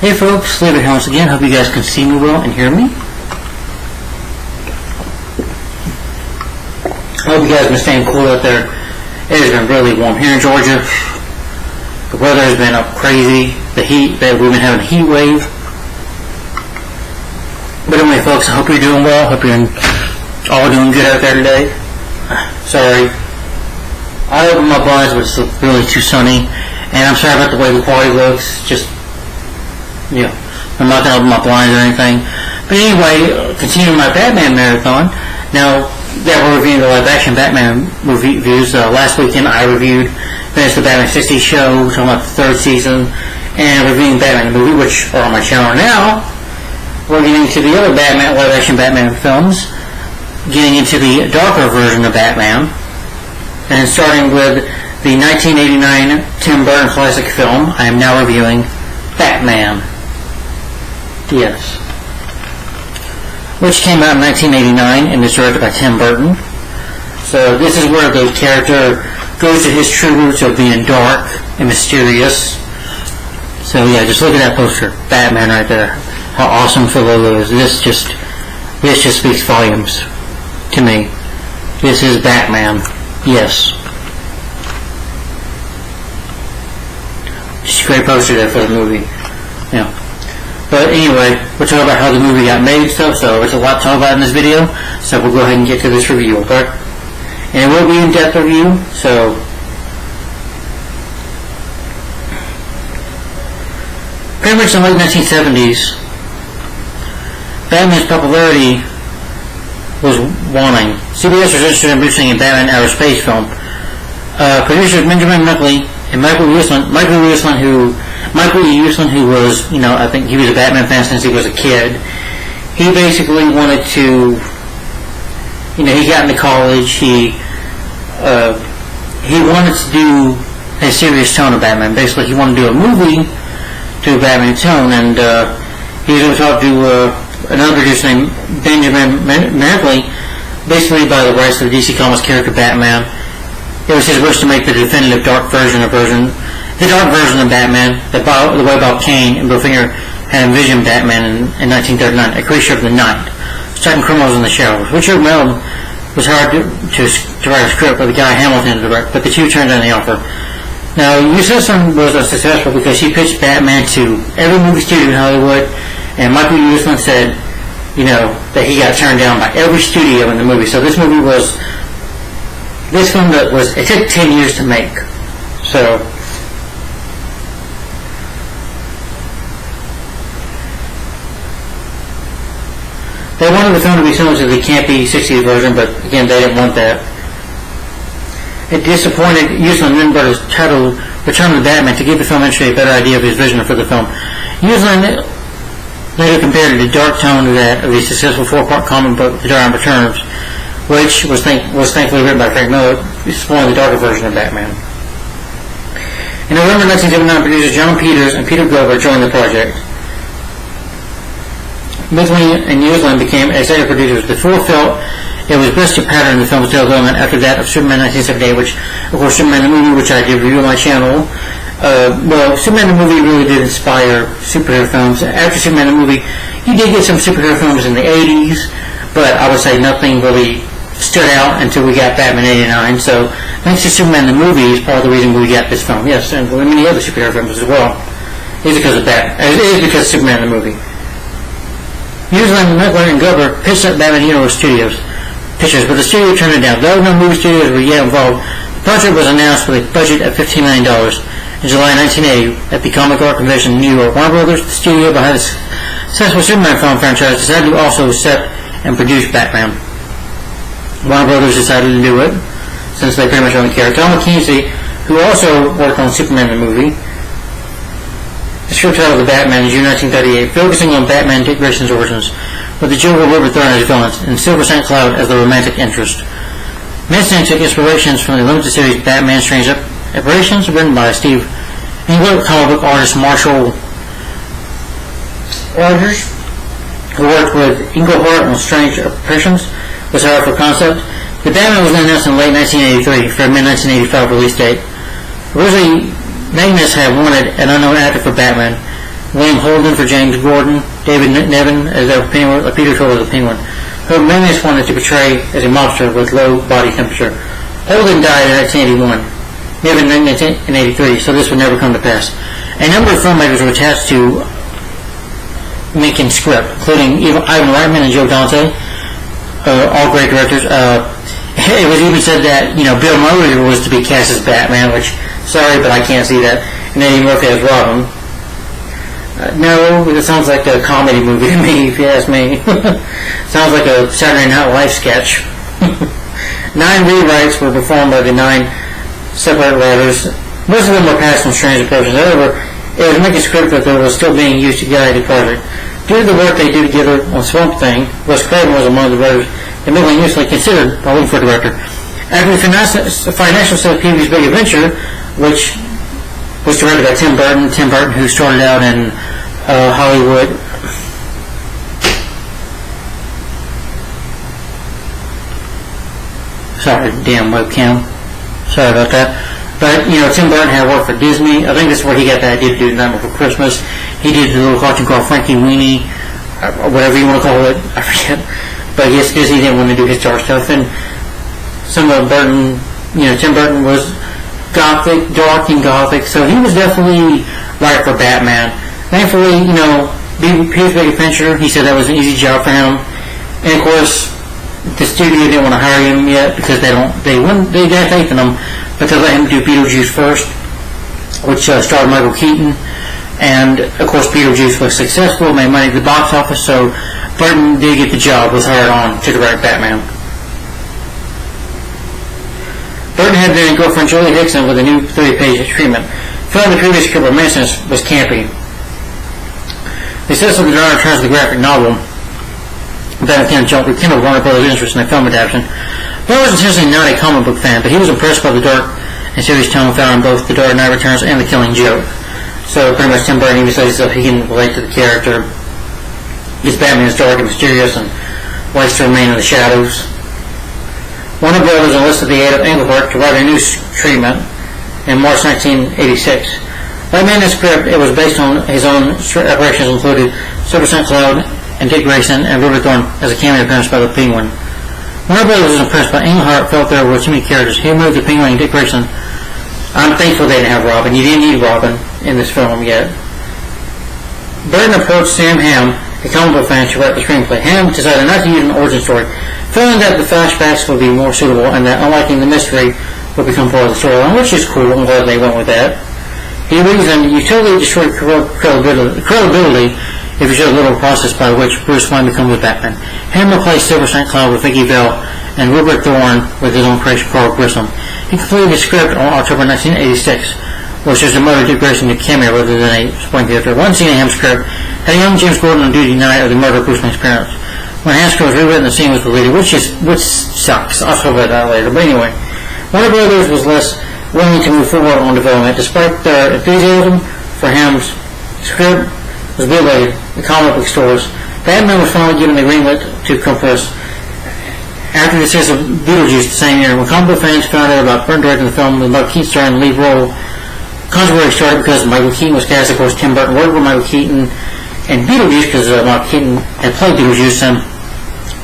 Hey folks, Slater here once again. Hope you guys can see me well and hear me. I hope you guys have been staying cool out there. It has been really warm here in Georgia. The weather has been up crazy. The heat, we've been having a heat wave. But anyway folks, I hope you're doing well. Hope you're all doing good out there today. Sorry. I opened my blinds, but it's really too sunny. And I'm sorry about the way the quality looks. I'm not going to open my blinds or anything. But anyway, continuing my Batman marathon. Now that we're reviewing the live-action Batman reviews, last weekend I finished the Batman 60 show, talking about the third season, and reviewing Batman the movie, which are on my channel now. We're getting to the other Batman, live-action Batman films, getting into the darker version of Batman, and starting with the 1989 Tim Burton classic film. I am now reviewing Batman. Yes. Which came out in 1989 and is directed by Tim Burton. So this is where the character goes to his true roots of being dark and mysterious. So yeah, just look at that poster. Batman right there. How awesome the logo is. This just speaks volumes to me. This is Batman. Yes. Just a great poster there for the movie. Yeah. But anyway, we're talking about how the movie got made and stuff, so there's a lot to talk about in this video, so we'll go ahead and get to this review, okay? And it will be in-depth review, so pretty much in the late 1970s, Batman's popularity was waning. CBS was interested in producing a Batman outer space film. Producers Benjamin Mickley and Michael E. Uslan, who was, I think he was a Batman fan since he was a kid. He basically wanted to, he got into college. He wanted to do a serious tone of Batman. Basically, he wanted to do a movie to a Batman tone, and he was going to talk to another producer named Benjamin Mickley, basically by the rights to the DC Comics character Batman. It was his wish to make the definitive dark version of Batman, the way Bob Kane and Bill Finger had envisioned Batman in 1939, a creature of the night, striking criminals in the shadows. Richard Mellon was hired to write a script by the guy Hamilton to direct, but the two turned down the offer. Now, Uslan was unsuccessful because he pitched Batman to every movie studio in Hollywood, and Michael Uslan said, that he got turned down by every studio in the movie. So this film it took 10 years to make. So they wanted the film to be similar to the campy 60s version, but again, they didn't want that. It disappointed Uslan, then brought his title Return of the Batman to give the film industry a better idea of his vision for the film. Uslan later compared the dark tone to that of the successful four-part comic book The Dark Knight Returns, which was thankfully written by Frank Miller, exploring the darker version of Batman. In November 1979, producers John Peters and Peter Glover joined the project. Mickley and Uslan became executive producers. The four felt it was best to pattern the film's development after that of Superman 1978, which, of course, Superman the movie, which I did review on my channel. Superman the movie really did inspire superhero films. After Superman the movie, you did get some superhero films in the 80s, but I would say nothing really stood out until we got Batman 89. So thanks to Superman the movie is part of the reason we got this film. Yes, and many other superhero films as well. It is because of Superman the movie. Uslan, Mickley, and Glover pitched at Batman Universe Studios pictures, but the studio turned it down. Though no movie studios were yet involved, the project was announced with a budget of $15 million. In July 1980, at the Comic Art Convention in New York, Warner Brothers, the studio behind the successful Superman film franchise, decided to also set and produce Batman. Warner Brothers decided to do it, since they pretty much own the character. Tom McKenzie, who also worked on Superman the movie, the script title of the Batman in June 1938, focusing on Batman Dick Grayson's origins, with the Joker Robert Thorne as villain, and Silver St. Cloud as the romantic interest. Manson took inspirations from the limited series Batman Strange Apparitions, written by Steve Englert, comic book artist Marshall Rogers, who worked with Englehart on Strange Apparitions, was hired for concept. The Batman was announced in late 1983 for a mid-1985 release date. Originally, Magnus had wanted an unknown actor for Batman, William Holden for James Gordon, David Niven as a Penguin, Peter Quill as a Penguin. Who Mendes wanted to portray as a mobster with low body temperature. Holden died in 1981, Niven in 1983, so this would never come to pass. A number of filmmakers were attached to making script, including Ivan Reitman and Joe Dante, all great directors. It was even said that, Bill Murray was to be cast as Batman, which, sorry, but I can't see that. And Eddie Murphy as Robin. No, it sounds like a comedy movie to me, if you ask me. Sounds like a Saturday Night Live sketch. 9 rewrites were performed by the 9 separate writers. Most of them were passed on strange approaches. However, it was making a script that was still being used to guide the project. Due to the work they did together on Swamp Thing, Wes Craven was among the writers admittedly initially considered by looking for a director. After the financial set of Pee-wee's Big Adventure, which was directed by Tim Burton, who started out in Hollywood. Sorry, damn webcam. Sorry about that. But, Tim Burton had worked for Disney. I think that's where he got the idea to do Nightmare Before Christmas. He did the little cartoon called Frankie Weenie, or whatever you want to call it. I forget. But yes, Disney didn't want to do his dark stuff. And some of Burton, Tim Burton was gothic, dark and gothic, so he was definitely right for Batman. Thankfully, Pee-wee's Big Adventure, he said that was an easy job for him. And of course, the studio didn't want to hire him yet because they got faith in him, but they let him do Beetlejuice first, which starred Michael Keaton. And of course, Beetlejuice was successful, made money at the box office, so Burton did get the job, was hired on to direct Batman. Burton had been girlfriend Julie Dixon with a new 30-page treatment. Filming the previous script of Manson was campy. The success of the genre turns to the graphic novel that rekindled Warner Brothers' interest in the film adaptation. Burton was intentionally not a comic book fan, but he was impressed by the dark and serious tone found in both The Dark Knight Returns and The Killing Joke. So pretty much Tim Burton even says that he can relate to the character. His Batman is dark and mysterious and likes to remain in the shadows. Warner Brothers enlisted the aid of Engelbert to write a new treatment in March 1986. Like Man's script, it was based on his own operations, included Silver St. Cloud and Dick Grayson and River Thorne as a cameo appearance by the Penguin. Warner Brothers was impressed, but Engelhart felt there were too many characters. He removed the Penguin and Dick Grayson. I'm thankful they didn't have Robin. You didn't need Robin in this film yet. Burton approached Sam Hamm, a comic book fan, to write the screenplay. Hamm decided not to use an origin story, feeling that the flashbacks would be more suitable and that, unlocking the mystery, would become part of the storyline, which is cool. I'm glad they went with that. He reasoned, you totally destroyed credibility if you showed a little process by which Bruce Wayne becomes Batman. Hamm replaced Silver St. Cloud with Vicky Vale and Rupert Thorne with his own creation, Carl Grissom. He completed the script on October 1986, which is a murder Dick Grayson to cameo rather than a supporting character. One scene in Hamm's script had a young James Gordon on duty night of the murder of Bruce Wayne's parents. When Hamm's script was rewritten, the scene was deleted, which sucks. I'll talk about that later. But anyway, Warner Brothers was less willing to move forward on development, despite their enthusiasm for Hamm's script was bootlegged in comic book stores. Batman was finally given the green light to compress. After the success of Beetlejuice the same year, when comic book fans found out about Burton directing the film with Michael Keaton starring the lead role, controversy started because Michael Keaton was cast. Of course, Tim Burton worked with Michael Keaton and Beetlejuice because Michael Keaton had played Beetlejuice. And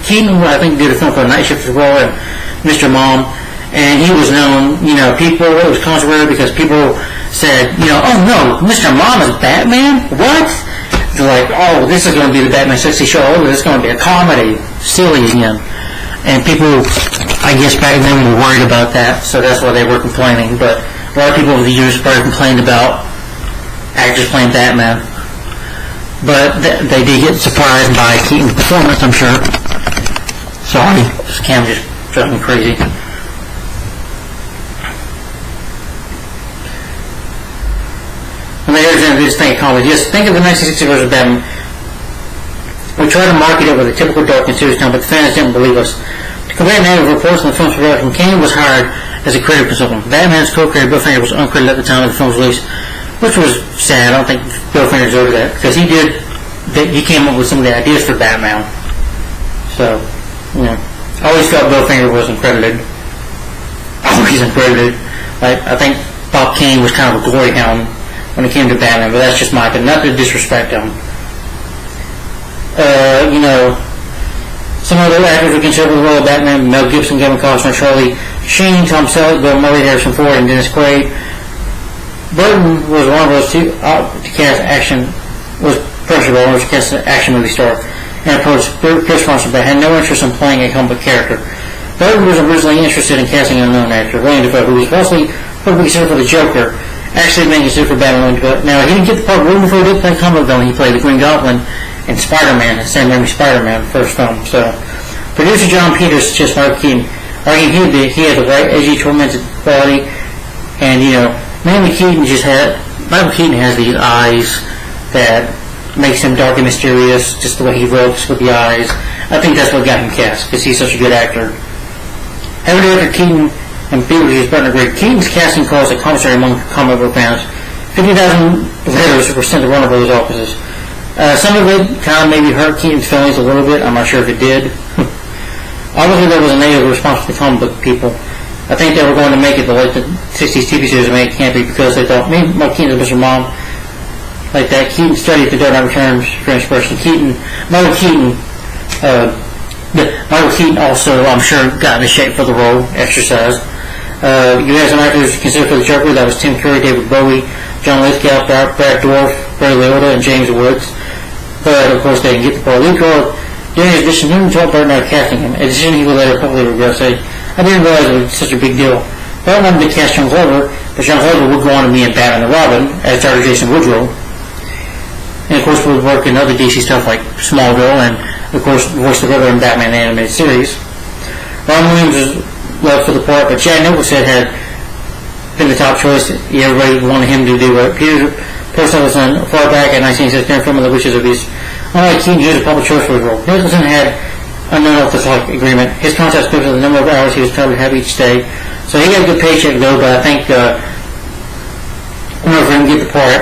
Keaton, I think, did a film called Night Shift as well, and Mr. Mom. And he was known, it was controversial because people said, oh no, Mr. Mom is Batman? What? They're like, oh, this is going to be the Batman 60 show. Oh, this is going to be a comedy. Silly again. And people, I guess back then, were worried about that, so that's why they were complaining. But a lot of people over the years probably complained about actors playing Batman. But they did get surprised by Keaton's performance, I'm sure. Sorry, this camera just drove me crazy. And they heard this thing called, yes, think of the 1960 version of Batman. We tried to market it with a typical dark and serious tone, but the fans didn't believe us. To combat negative reports on the film's production, Kane was hired as a creative consultant. Batman's co-creator Bill Finger was uncredited at the time of the film's release, which was sad. I don't think Bill Finger deserved that, because he came up with some of the ideas for Batman. So, I always felt Bill Finger was uncredited. Always uncredited. I think Bob Kane was kind of a glory hound when it came to Batman, but that's just my opinion. Not to disrespect him. Some other actors were considered for the role of Batman: Mel Gibson, Kevin Costner, Charlie Sheen, Tom Selleck, Bill Murray, Harrison Ford, and Dennis Quaid. Burton was one of those two to cast action, was personally one of those to cast an action movie star, and approached Chris Marshall, but had no interest in playing a comic character. Burton was originally interested in casting an unknown actor, William Dafoe, who was mostly considered for the Joker, actually being considered for Batman. Now, he didn't get the part. William Dafoe did play a comic villain. He played the Green Goblin in Spider-Man, the Sam Raimi Spider-Man first film. So, producer John Peters suggests Michael Keaton, arguing he had the right edgy, tormented quality, and mainly Michael Keaton has these eyes that makes him dark and mysterious, just the way he looks with the eyes. I think that's what got him cast, because he's such a good actor. Having directed Keaton and Beetlejuice, Burton agreed. Keaton's casting caused a conversation among comic book fans. 50,000 letters were sent to Warner Bros. Offices. Some of it kind of maybe hurt Keaton's feelings a little bit. I'm not sure if it did. Obviously, there was a negative response to the comic book people. I think they were going to make it the late 60s TV series made campy because they thought, maybe Michael Keaton is Mr. Mom. Like that, Keaton studied the Dark Knight Returns for inspiration. Michael Keaton also, I'm sure, got into shape for the role, exercised. You had some actors considered for the Joker. That was Tim Curry, David Bowie, John Lithgow, Brad Dourif, Ray Liotta, and James Woods. But, of course, they didn't get the part. Lithgow, during his audition, didn't tell Burton about casting him. A decision he would later publicly regret, saying, I didn't realize it was such a big deal. Burton wanted to cast John Glover, but John Glover would go on to be in Batman and Robin, as Dr. Jason Woodrow. And, of course, would work in other DC stuff like Smallville, and, of course, voiced the Riddler in Batman the Animated Series. Ron Williams was loved for the part, but Jack Nicholson had been the top choice. Everybody wanted him to do what Peter Postal was on far back in 1969 film of The Witches of East. Unlike Keaton, he was a public choice for his role. Nicholson had a non-alcoholic agreement. His contract spoke to the number of hours he was covered to have each day. So he got a good paycheck though, but I think in order for him to get the part,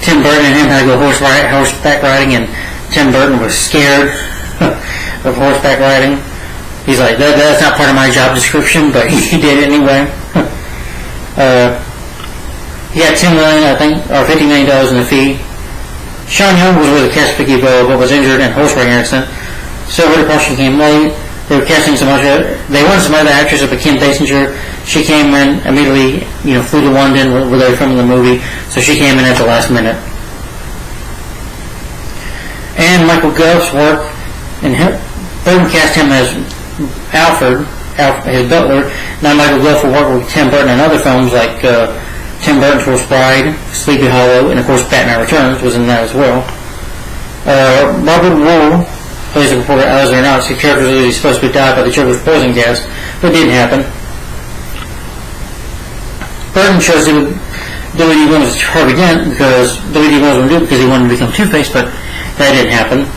Tim Burton and him had to go horseback riding, and Tim Burton was scared of horseback riding. He's like, that's not part of my job description, but he did it anyway. He got $10 million, I think, or $50 million in the fee. Sean Young was with a cast picky but was injured in a horse riding accident. So her departure came late. They were casting some other. They wanted some other actress, but Kim Basinger, she came in immediately. Flew to London where they were filming the movie, so she came in at the last minute. And Michael Gough's work, and Burton cast him as Alfred, his butler. Now Michael Gough will work with Tim Burton in other films like Tim Burton's Horse Bride, Sleepy Hollow, and of course Batman Returns was in that as well. Robert Wool plays the reporter Alice Aronnax, whose character was supposed to die by the Joker's poison gas, but it didn't happen. Burton chose to W.D. Williams as Harvey Dent because W.D. Williams wanted to do it because he wanted to become Two-Face, but that didn't happen.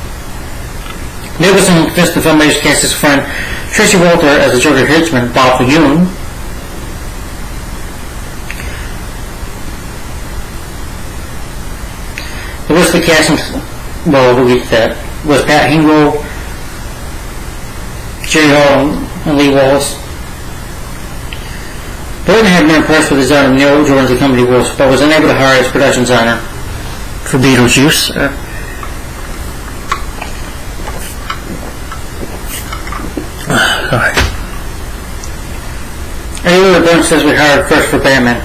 Nicholson convinced the filmmakers to cast his friend Tracy Walter as the Joker henchman, Bob Yoon. The rest of the casting, well, we'll get to that, was Pat Hingle, Jerry Hall, and Lee Wallace. Burton had been impressed with the design of Neil Jordan's The Company Wolf, but was unable to hire his production designer for Beetlejuice. Earlier, Burton says we hired first for Batman.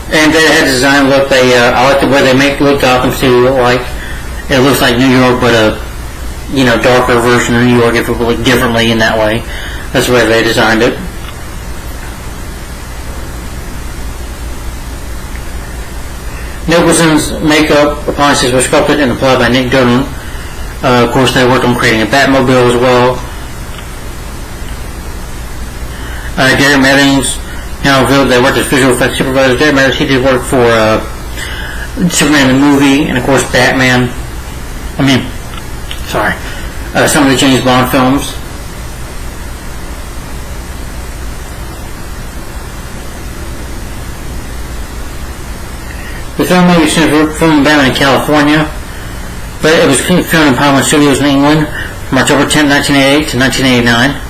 And they had a design look. I like the way they look Gotham City look like. It looks like New York, but a darker version of New York. If it would look differently in that way, that's the way they designed it. Nicholson's makeup appliances were sculpted and applied by Nick Dolan. Of course, they worked on creating a Batmobile as well. Derek Meddings, they worked as visual effects supervisor. Derek Meddings, he did work for Superman the movie, and of course Batman. Some of the James Bond films. The film was filmed in Batman in California, but it was filmed in Paramount Studios in England from October 10, 1988 to 1989.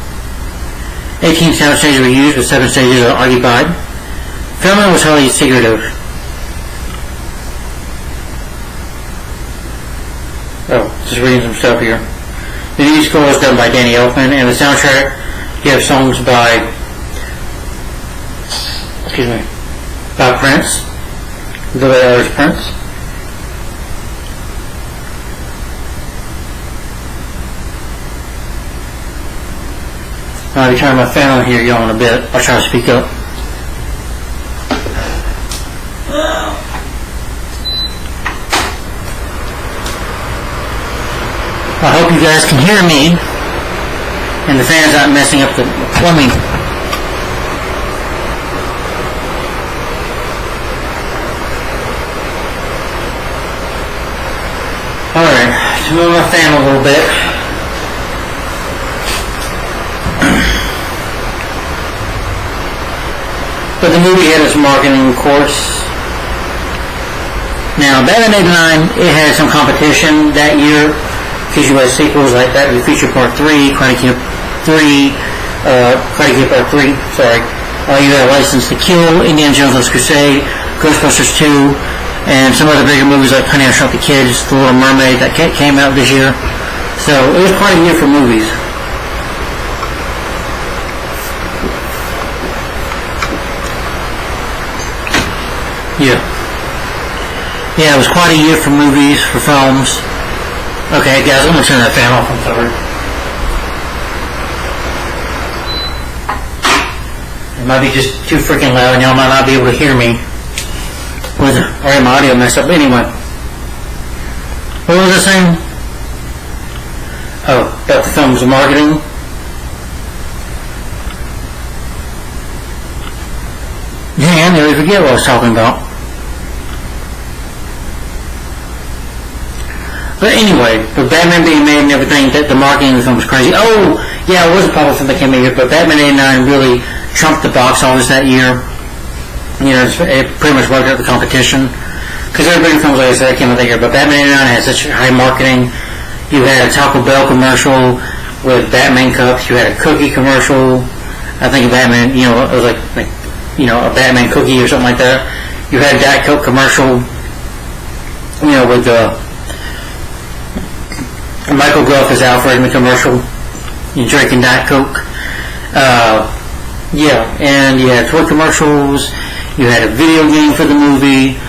18 sound stages were used, but 7 stages are occupied. Filming was highly secretive. Oh, just reading some stuff here. The music score was done by Danny Elfman, and the soundtrack, you have songs by Prince, the late artist Prince. I'll be turning my fan on here, y'all, in a bit. I'll try to speak up. I hope you guys can hear me, and the fan's not messing up the plumbing. Alright, to move my fan a little bit. But the movie had its marketing, of course. Now, Batman 89, it had some competition that year, because you had sequels like Back to the Future Part 3, Karate Kid Part 3, sorry. You had License to Kill, Indiana Jones Last Crusade, Ghostbusters 2, and some other bigger movies like Honey, I Shrunk the Kids, The Little Mermaid, that came out this year. So, it was quite a year for movies. Yeah, it was quite a year for movies, for films. Okay, guys, I'm going to turn that fan off. I'm sorry. It might be just too freaking loud, and y'all might not be able to hear me. Or my audio messed up. Anyway. What was I saying? Oh, about the film's marketing. Yeah, I nearly forget what I was talking about. But anyway, with Batman being made and everything, that the marketing of the film was crazy. Oh, yeah, it was a popular film that came out, but Batman 89 really trumped the box office that year. You know, it pretty much wiped out the competition. Because every big films, like I said, came out that year, but Batman 89 had such high marketing. You had a Taco Bell commercial with Batman cups. You had a cookie commercial. I think Batman, you know, it was like you know, a Batman cookie or something like that. You had a Diet Coke commercial, you know, with Michael Gough as Alfred in the commercial. You drinking Diet Coke. Yeah, and you had toy commercials. You had a video game for the movie,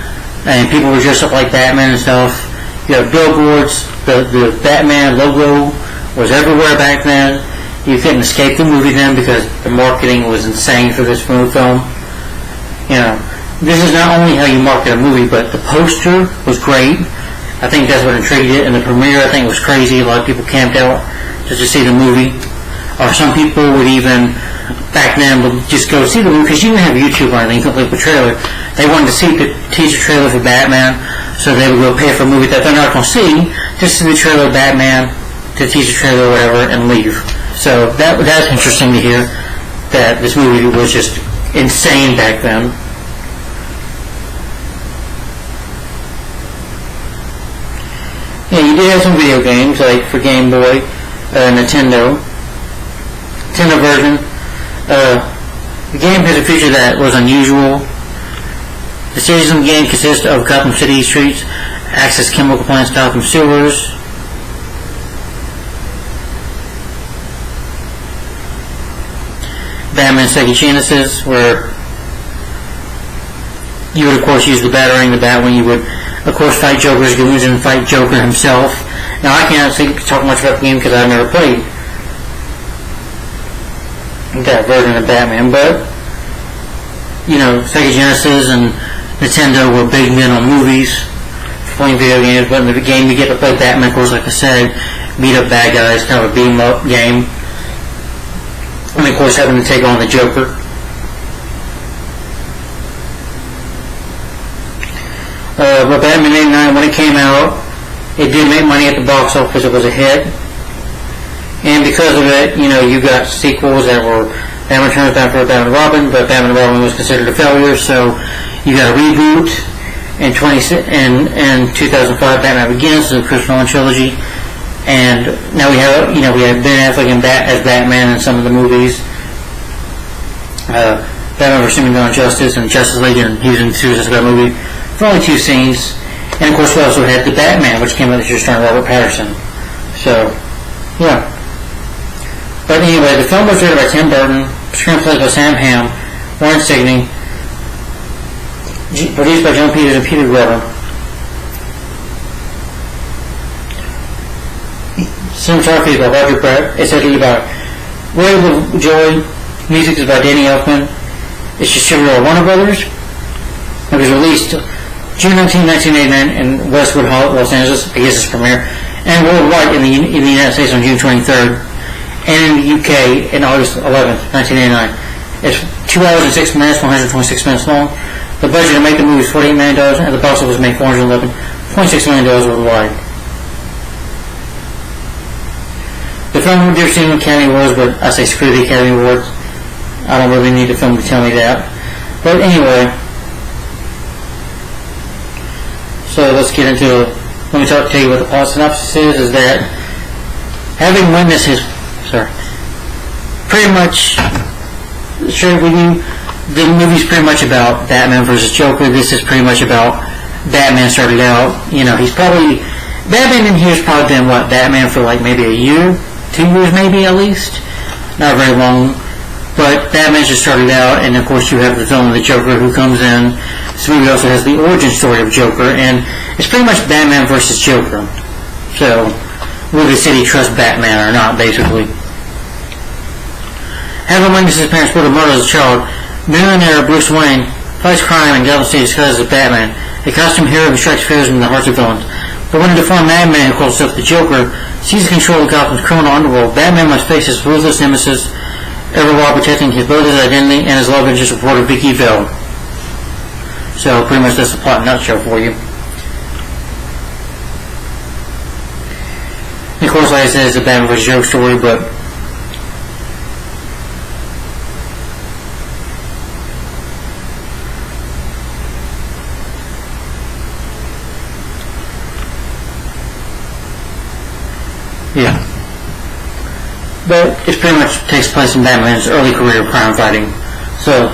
and people were dressed up like Batman and stuff. You had billboards. The Batman logo was everywhere back then. You couldn't escape the movie then because the marketing was insane for this film. You know, this is not only how you market a movie, but the poster was great. I think that's what intrigued it. And the premiere, I think, was crazy. A lot of people camped out just to see the movie. Or some people would even, back then, would just go see the movie, because you didn't have YouTube or anything, complete with trailer. They wanted to see the teaser trailer for Batman, so they would go pay for a movie that they're not going to see, just see the trailer of Batman, the teaser trailer or whatever, and leave. So that's interesting to hear, that this movie was just insane back then. Yeah, you did have some video games, like for Game Boy, Nintendo version. The game has a feature that was unusual. The series of the game consists of Gotham City streets, access chemical plants, Gotham sewers. Batman Sega Genesis, where you would of course use the Batarang, the Batwing. You would of course fight Joker's goons and fight Joker himself. Now I can't talk much about the game because I've never played that version of Batman, but you know, Sega Genesis and Nintendo were big men on movies for playing video games, but in the game you get to play Batman, of course, like I said, beat up bad guys, kind of a beat 'em up game. And of course having to take on the Joker. But Batman 89, when it came out, it did make money at the box office. It was a hit. And because of it, you know, you got sequels that were Batman Returns, Batman and Robin, but Batman and Robin was considered a failure, so you got a reboot in 2005, Batman Begins, the Chris Nolan trilogy. And now we have Ben Affleck as Batman in some of the movies. Batman vs. Superman Dawn of Justice and Justice League, and he was in the Suicide Squad movie for only 2 scenes. And of course we also had The Batman, which came out this year starring Robert Pattinson. So, yeah. But anyway, the film was directed by Tim Burton, screenplay by Sam Hamm, Warren Signey, produced by John Peters and Peter Weber. Cinematography is by Roger Brett. It's edited by Ray Joy. Music is by Danny Elfman. It's distributed by Warner Brothers. It was released June 19, 1989 in Westwood Hall, Los Angeles, I guess its premiere, and worldwide in the United States on June 23rd, and in the UK in August 11th, 1989. It's 2 hours and 6 minutes, 126 minutes long. The budget to make the movie was $48 million, and the box office made $411.6 million worldwide. The film did receive Academy Awards, but I say screw the Academy Awards. I don't really need the film to tell me that. But anyway, so let's get into it. Let me tell you what the plot synopsis is that having witnessed pretty much, share with you, the movie's pretty much about Batman versus Joker. This is pretty much about Batman started out, Batman in here has probably been, Batman for like maybe a year, 2 years maybe at least, not very long, but Batman just started out, and of course you have the villain, the Joker, who comes in. This movie also has the origin story of Joker, and it's pretty much Batman versus Joker. So, will the city trust Batman or not, basically? Having witnessed his parents put a murder as a child, millionaire Bruce Wayne fights crime in Gotham City disguised as Batman, a costume hero who strikes fears in the hearts of villains. But when a deformed madman who calls himself the Joker seizes control of Gotham's criminal underworld, Batman must face his ruthless nemesis, ever while protecting both his identity and his love interest reporter Vicky Vale. So pretty much that's the plot in a nutshell for you. And of course, like I said, it's a Batman vs. Joker story, but yeah. But it pretty much takes place in Batman's early career of crime fighting. So,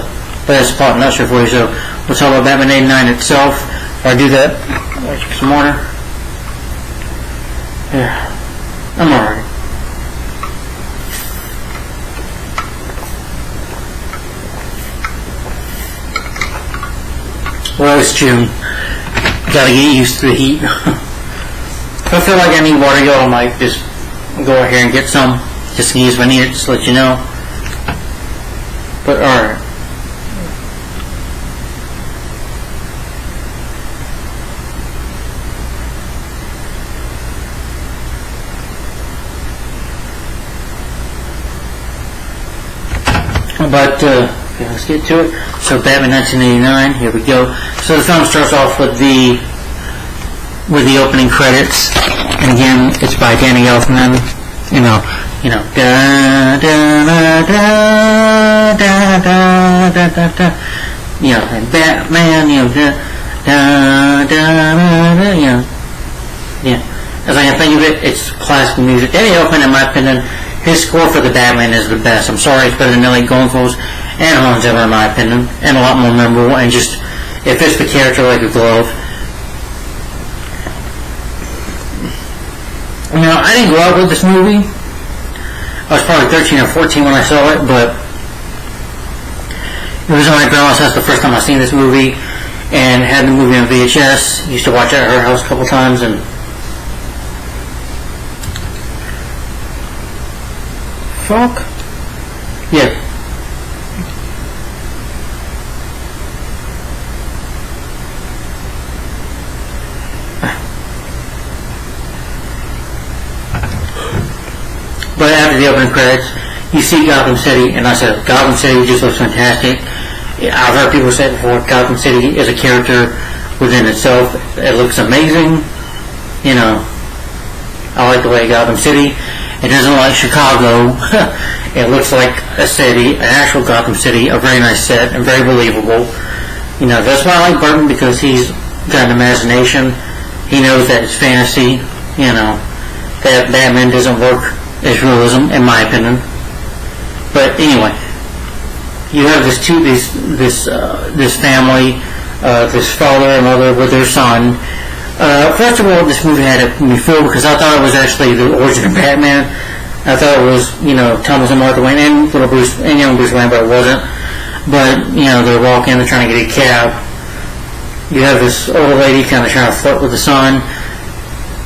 but that's the plot in a nutshell for you. So, we'll talk about Batman 89 itself. If I do that, I'll get some water. Yeah. I'm alright. Well, it's June. Gotta get used to the heat. If I feel like I need water, y'all, I might just go out here and get some. Just in case if I need it, just to let you know. But alright. But okay, let's get to it. So Batman 1989, here we go. So the film starts off with the opening credits, and again it's by Danny Elfman. Da da da da da da da da. And Batman, da da da da. Yeah. As I can think of it, it's classic music. Danny Elfman, in my opinion, his score for the Batman is the best. I'm sorry, it's better than Nelly Goldfull's and Hans Zimmer, in my opinion, and a lot more memorable, and just it fits the character like a glove. I didn't grow up with this movie. I was probably 13 or 14 when I saw it, but it was on my grandma's house the first time I seen this movie, and had the movie on VHS. Used to watch it at her house a couple times, and fuck yeah. But after the opening credits, you see Gotham City, and I said, Gotham City just looks fantastic. I've heard people say it before, Gotham City is a character within itself. It looks amazing. I like the way Gotham City. It doesn't look like Chicago. It looks like a city, an actual Gotham City, a very nice set, and very believable. That's why I like Burton, because he's got an imagination. He knows that it's fantasy. That Batman doesn't work as realism, in my opinion. But anyway, you have this family, this father and mother with their son, First of all, this movie had me fooled because I thought it was actually the origin of Batman. I thought it was, Thomas and Martha Wayne and little Bruce and young Bruce Wayne, but it wasn't. But, they're walking, they're trying to get a cab. You have this older lady kind of trying to flirt with the son,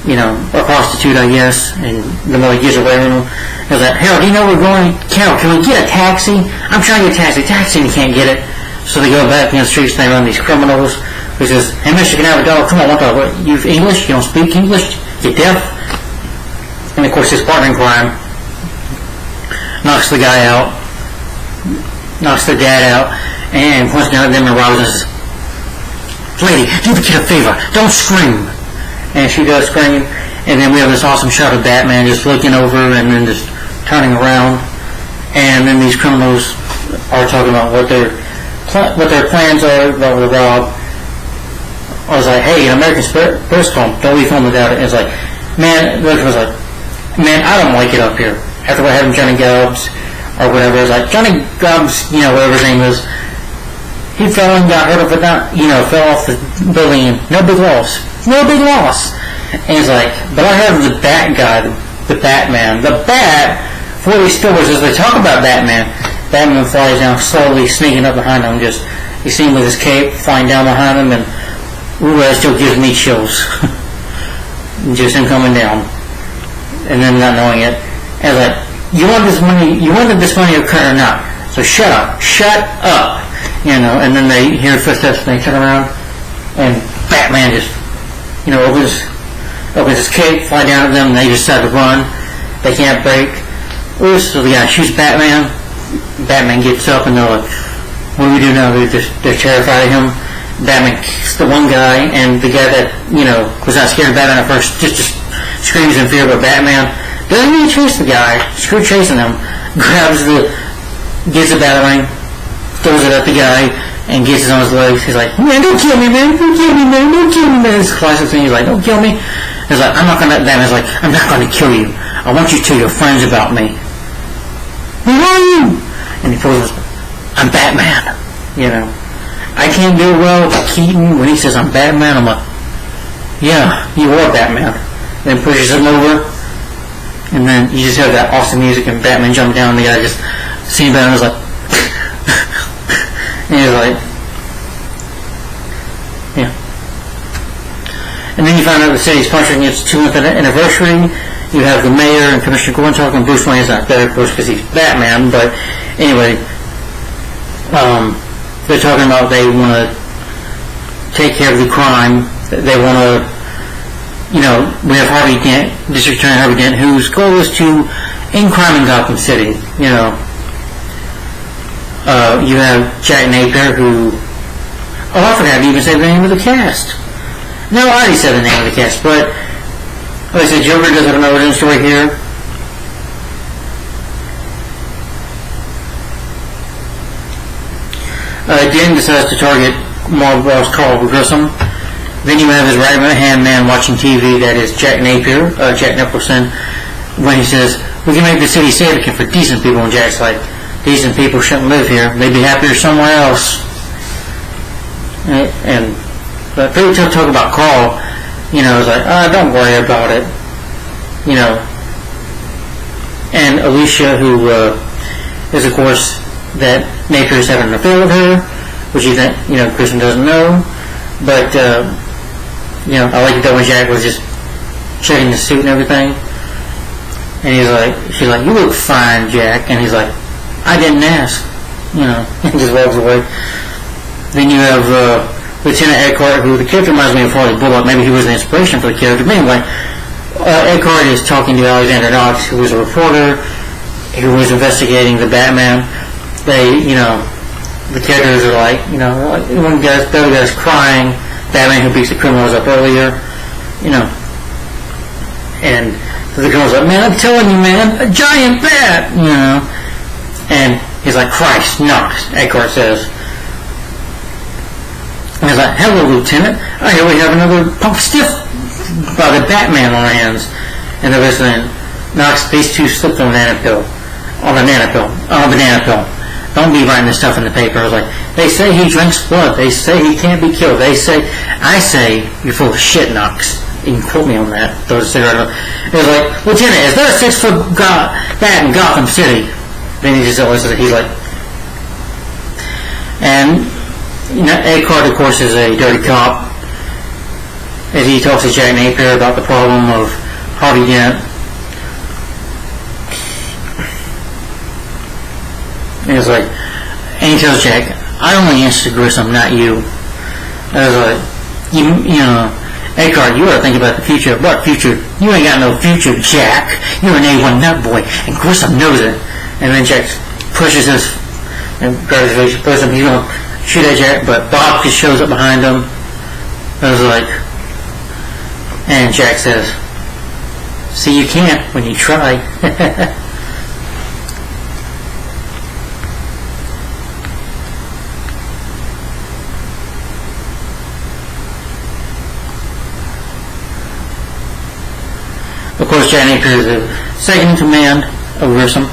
a prostitute, I guess, and the more he gets away from him, he's like, Harold, do you know we're going? Carol, can we get a taxi? I'm trying to get a taxi, and he can't get it. So they go back in the streets and they run these criminals. He says, hey, mister, you can have a dog. Come on, what dog? You English? You don't speak English? You're deaf? And of course his partner in crime knocks the guy out, knocks the dad out, and points down at them and robs and says, lady, do the kid a favor, don't scream. And she does scream, and then we have this awesome shot of Batman just looking over and then just turning around, and then these criminals are talking about what their plans are about the rob. I was like, hey, an American Spirit film, don't we film without it? And it's like, man, I don't like it up here. After what happened to Johnny Gubbs, or whatever, it's like, Johnny Gubbs, whatever his name is, he fell and got hurt, but not, fell off the building, and no big loss. And it's like, but I have the Bat guy, the Batman. The Bat, for these stories, as they talk about Batman flies down slowly, sneaking up behind him, you see him with his cape flying down behind him, and ooh, that still gives me chills. Just him coming down. And then not knowing it. And it's like, you wanted this money or not. So shut up. And then they hear footsteps and they turn around, and Batman just, opens his cape, fly down at them, and they just decide to run. They can't break. So the guy shoots Batman. Batman gets up and they're like, what do we do now? They're terrified of him. Batman kicks the one guy, and the guy that, was not scared of Batman at first just screams in fear, but Batman doesn't even chase the guy. Screw chasing him. Gets the batarang, throws it at the guy, and gets it on his legs. He's like, man, don't kill me, man. It's a classic thing. He's like, don't kill me. He's like, Batman's like, I'm not going to kill you. I want you to tell your friends about me. Who are you? And he pulls his, I'm Batman. I can't do well with Keaton when he says I'm Batman. I'm like, yeah, you are Batman. Then pushes him over, and then you just have that awesome music and Batman jump down, and the guy just seeing Batman was like, and he's like, yeah. And then you find out the city's punching its 200th anniversary. You have the mayor and Commissioner Gordon talking. Bruce Wayne's not there, of course, because he's Batman. But anyway, they're talking about they want to take care of the crime. They want to, we have Harvey Dent, District Attorney Harvey Dent, whose goal is to end crime in Gotham City. You have Jack Napier, who, I forgot to even say the name of the cast. No, I already said the name of the cast, but like I said, Joker does have an origin story here. Dent decides to target mob boss Carl Grissom. Then you have his right-hand man watching TV, that is Jack Napier, Jack Nicholson, when he says, we can make the city safe again for decent people, and Jack's like, decent people shouldn't live here. They'd be happier somewhere else. But people talk about Carl, it's like, don't worry about it. And Alicia, who is, of course, that Napier is having an affair with her, which Kristen doesn't know. But, I like it that when Jack was just checking the suit and everything. And she's like, you look fine, Jack. And he's like, I didn't ask. And just walks away. Then you have Lieutenant Eckhart, who the character reminds me of Harley Bullock. Maybe he was the inspiration for the character. But anyway, Eckhart is talking to Alexander Knox, who was a reporter, who was investigating the Batman. The characters are like, one guy's, the other guy's crying, Batman who beats the criminals up earlier, and the criminal's like, man, I'm telling you, man, a giant bat, and he's like, Christ, Knox, Eckhart says. And he's like, hello, Lieutenant, I hear we have another punk stiff by the Batman on our hands. And they're listening, Knox, these two slipped on a banana pill. Don't be writing this stuff in the paper. I was like, They say he drinks blood. They say he can't be killed. I say, you're full of shit, Knox. You can quote me on that. Throw a cigarette. It was like, Lieutenant, is there a 6-foot bat in Gotham City? Then he just always says, he's like, and Eckhart, of course, is a dirty cop. As he talks to Jack Napier about the problem of Harvey Dent. And it's like, and he tells Jack, I only answer to Grissom, not you. I was like, you know, Eckhart, you ought to think about the future. What future? You ain't got no future, Jack. You're an A1 nut boy, and Grissom knows it. And then Jack pushes his, and grabs his face, pushes him. He's going to shoot at Jack, but Bob just shows up behind him. I was like, and Jack says, see, you can't when you try. Of course, Jack Napier is the second in command of Grissom.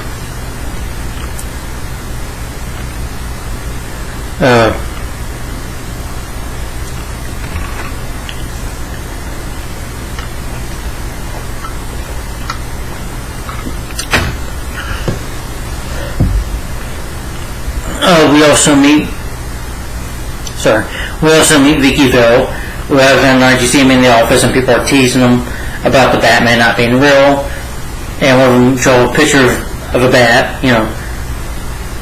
We also meet Vicky Vale. Rather than like you see him in the office and people are teasing him about the Batman not being real, and one of them show a picture of a bat. You know,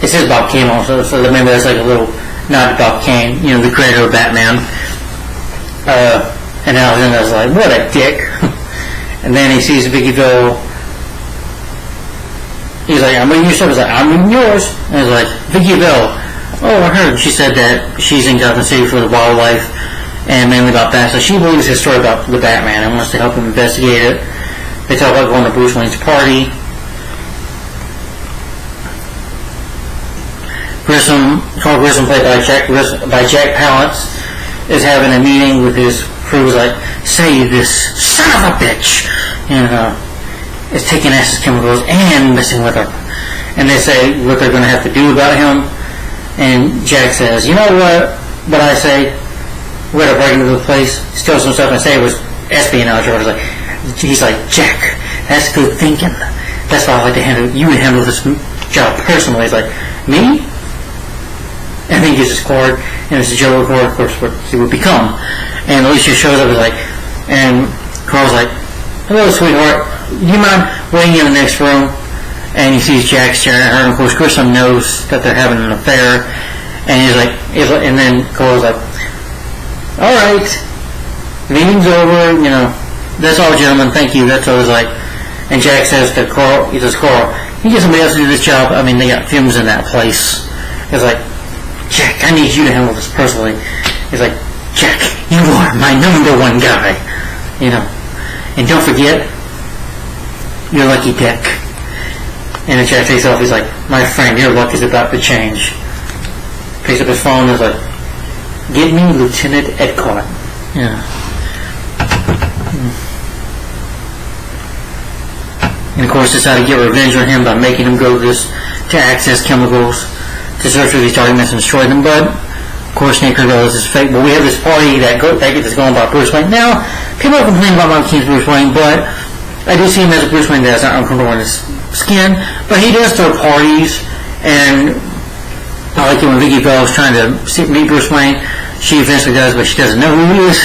it says Bob Kane also, so maybe that's like a little nod to Bob Kane, you know, the creator of Batman. And Alexander was like, what a dick. And then he sees Vicky Vale. He's like, I'm reading your stuff. He's like, I'm reading yours. And he's like, Vicky Vale. Oh, I heard. She said that she's in Gotham City for the wildlife and mainly about that. So she believes his story about the Batman and wants to help him investigate it. They talk about going to Bruce Wayne's party. Carl Grissom, played by Jack Palance, is having a meeting with his crew. He's like, say this son of a bitch. And is taking acid chemicals and messing with her. And they say what they're going to have to do about him. And Jack says, you know what? But I say, we're going to break into the place, steal some stuff, and say it was espionage. He's like, Jack, that's good thinking. That's why I like to handle. You would handle this job personally. He's like, me? And then he gives his card, and it's a Joe card, of course, what he would become. And Alicia shows up, and Carl's like, hello, sweetheart. Do you mind waiting in the next room? And he sees Jack staring at her, and of course Grissom knows that they're having an affair. And and then Carl's like, all right, meeting's over, you know, that's all, gentlemen, thank you. That's what it was like. And Jack says to Carl, he says, Carl, you get somebody else to do this job. I mean, they got fumes in that place. He's like, Jack, I need you to handle this personally. He's like, Jack, you are my #1 guy, you know, and don't forget, you're lucky dick. And then Jack takes off. He's like, my friend, your luck is about to change. Picks up his phone and is like, get me Lieutenant Eckhart. Yeah. And of course decide to get revenge on him by making him go to access chemicals to search for these documents and destroy them. But of course Napier realizes his fate. But we have this party that gets going by Bruce Wayne. Now, people are complaining about Michael Keaton's Bruce Wayne, but I do see him as a Bruce Wayne that's not uncomfortable in his skin. But he does throw parties, and I like it when Vicky Vale is trying to meet Bruce Wayne. She eventually does, but she doesn't know who he is.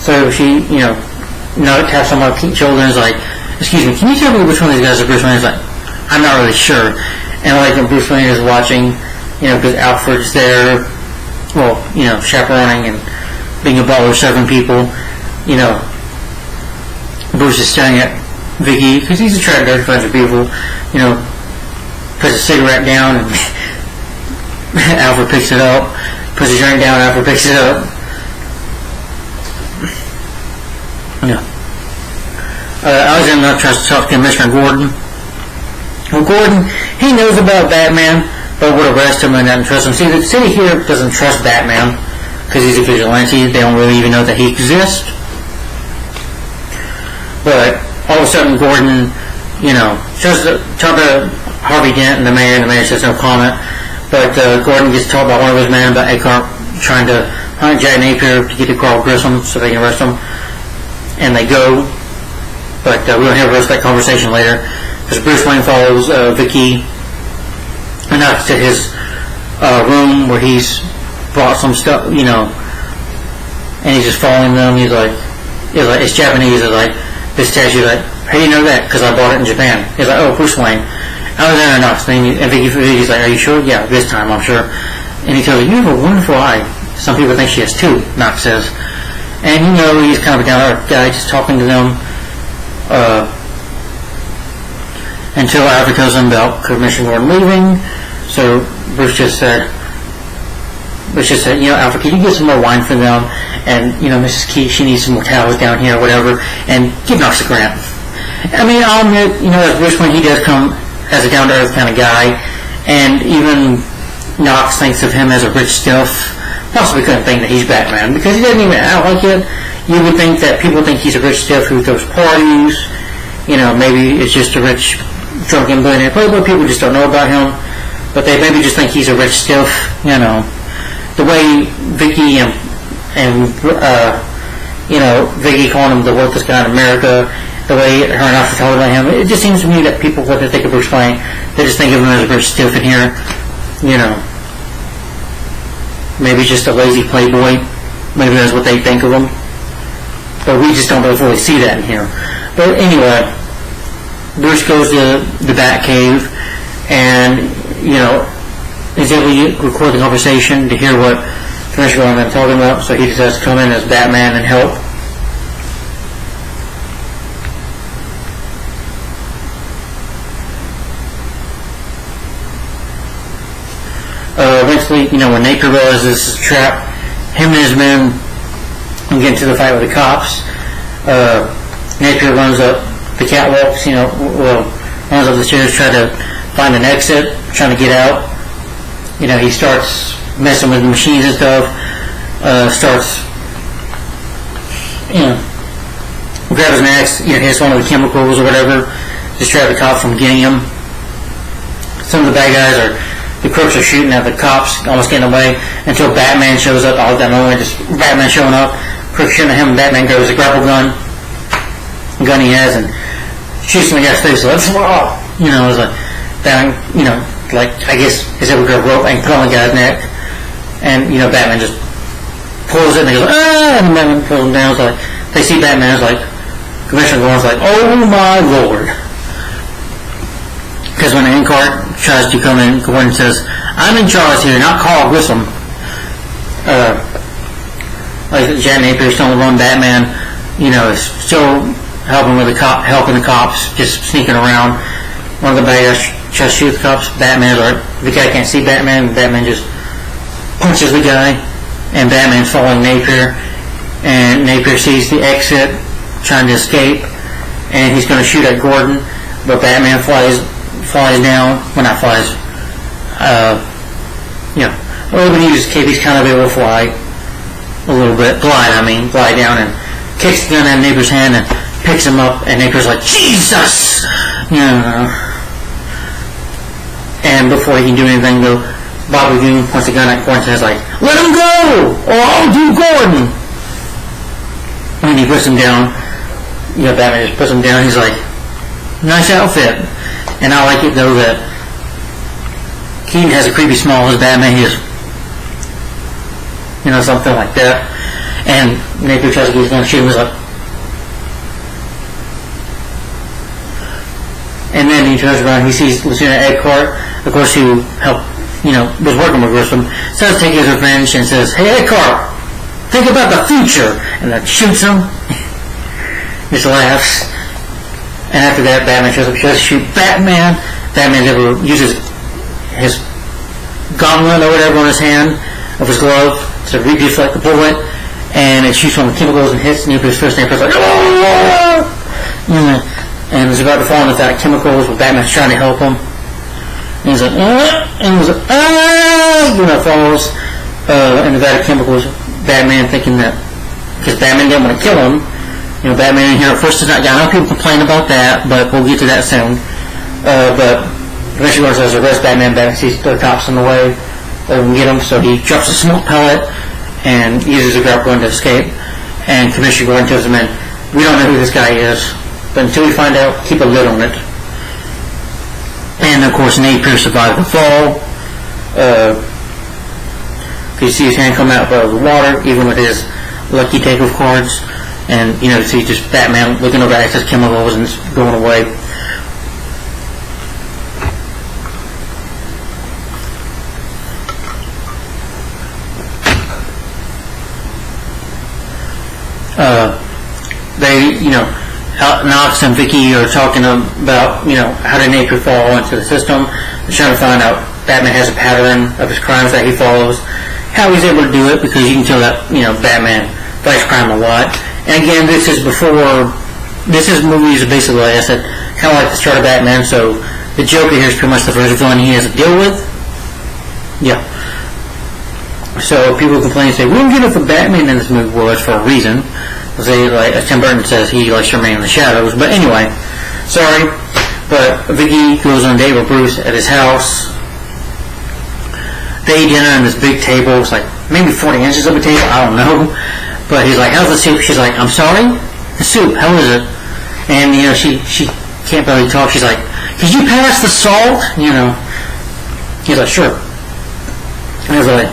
So she, taps on my shoulder and is like, excuse me, can you tell me which one of these guys is Bruce Wayne? He's like, I'm not really sure. And I like when Bruce Wayne is watching, because Alfred's there, chaperoning and being a butler, serving people, Bruce is staring at Vicky, because he's attracted to friends of people, puts a cigarette down, and Alfred picks it up, puts a drink down, Alfred picks it up. Alexander tries to talk to Commissioner Gordon. Well, Gordon, he knows about Batman, but would arrest him and doesn't trust him. See, the city here doesn't trust Batman, because he's a vigilante. They don't really even know that he exists. But all of a sudden, Gordon, tries to talk to Harvey Dent and the mayor says no comment. But Gordon gets told by one of his men about Eckhart trying to hunt Jack Napier to get to Carl Grissom so they can arrest him. And they go, but we don't have the rest of that conversation later. Because Bruce Wayne follows Vicky and out to his room where he's brought some stuff, and he's just following them. He's like, it's Japanese. He's like, this statue, like, how do you know that? Because I bought it in Japan. He's like, oh, Bruce Wayne. I was there enough. And Vicky's like, are you sure? Yeah, this time I'm sure. And he tells her, you have a wonderful eye. Some people think she has two, Knox says. And he's kind of a down-to-earth guy, just talking to them until Alfred tells him about Commissioner Gordon leaving. So Bruce just said, Alfred, can you get some more wine for them? And, Mrs. Key, she needs some more towels down here or whatever. And give Knox a grant. I mean, I'll admit, as Bruce Wayne, he does come as a down-to-earth kind of guy. And even Knox thinks of him as a rich stiff. Possibly couldn't think that he's Batman because he doesn't even act like it. You would think that people think he's a rich stiff who throws parties. Maybe it's just a rich, drunken billionaire playboy. People just don't know about him. But they maybe just think he's a rich stiff, The way Vicky and Vicky calling him the worthless guy in America, the way her and Alfred talk about him, it just seems to me that people, what they think of Bruce Wayne, they just think of him as a rich stiff in here, Maybe just a lazy playboy. Maybe that's what they think of him. But we just don't really see that in here. But anyway, Bruce goes to the Batcave and, is able to record the conversation to hear what Commissioner Gordon is talking about. So he just has to come in as Batman and help. Eventually, when Napier realizes this is a trap, him and his men get into the fight with the cops. Napier runs up the catwalks, runs up the stairs, trying to find an exit, trying to get out. He starts messing with the machines and stuff, starts, grabs an axe, hits one of the chemicals or whatever, to distract the cops from getting him. Some of the bad guys the crooks are shooting at the cops, almost getting away, until Batman shows up. All that moment, just Batman showing up, crooks shooting at him, and Batman grabs a grapple gun he has, and shoots in the guy's face. So that's, it's like, like, I guess, he's able to grab a rope and put on the guy's neck, and, Batman just pulls it, and he goes, ah, and Batman pulls him down. So, like, they see Batman, it's like, Commissioner Gordon's like, oh my lord. Because when Eckhart tries to come in, Gordon says, I'm in charge here, not Carl Grissom. Like Jack Napier's still run Batman, is still helping the cops, just sneaking around. One of the bad guys tries to shoot the cops. Batman's like, the guy can't see Batman, Batman just punches the guy, and Batman's following Napier, and Napier sees the exit, trying to escape, and he's going to shoot at Gordon, but Batman flies down, well not flies, when he uses cape, he's kind of able to fly a little bit, glide down, and kicks the gun out of Napier's hand and picks him up, and Napier's like, Jesus! And before he can do anything, though, Bobby Goon points the gun at Gordon and says, like, let him go, or I'll do Gordon! When he puts him down, Batman just puts him down, he's like, nice outfit. And I like it, though, that Keaton has a creepy smile as Batman. He is, something like that. And Napier tries to get his gun, shoot him, he's like, and then he turns around, he sees Lieutenant Eckhart, of course, who helped, was working with Grissom, starts taking his revenge and says, hey, Eckhart, think about the future. And then shoots him. Just laughs. And after that, Batman shows up, tries to shoot Batman. Batman never uses his gauntlet or whatever on his hand, of his glove, to deflect the bullet, and it shoots one of the chemicals and hits Napier's first. Napier's like, oh! And it's about to fall into that chemicals, but Batman's trying to help him. And he's like, and he's like, falls in the vat of chemicals. Batman thinking that, because Batman didn't want to kill him, Batman in here at first is not down. I know people complain about that, but we'll get to that soon. But Commissioner Gordon says, arrest Batman. Batman sees the cops in the way. They can get him, so he drops a smoke pellet and uses a grab gun to escape. And Commissioner Gordon tells the men, we don't know who this guy is, but until we find out, keep a lid on it. And of course, Napier survived the fall. You see his hand come out of the water, even with his lucky takeoff cards. And, see just Batman looking over excess chemicals and going away. Knox and Vicky are talking about, how did Napier fall into the system. They're trying to find out Batman has a pattern of his crimes that he follows. How he's able to do it, because you can tell that, Batman fights crime a lot. And again, this is movies basically, like I said, kind of like the start of Batman, so the Joker here is pretty much the first villain he has to deal with. Yeah. So people complain and say, we don't get it for Batman in this movie. Well, it's for a reason. Say, like, as Tim Burton says, he likes to remain in the shadows. But anyway, sorry. But Vicky goes on a date with Bruce at his house. They eat dinner on this big table. It's like maybe 40 inches of a table. I don't know. But he's like, how's the soup? She's like, I'm sorry? The soup, how is it? And, she can't barely talk. She's like, could you pass the salt? He's like, sure. And he's like,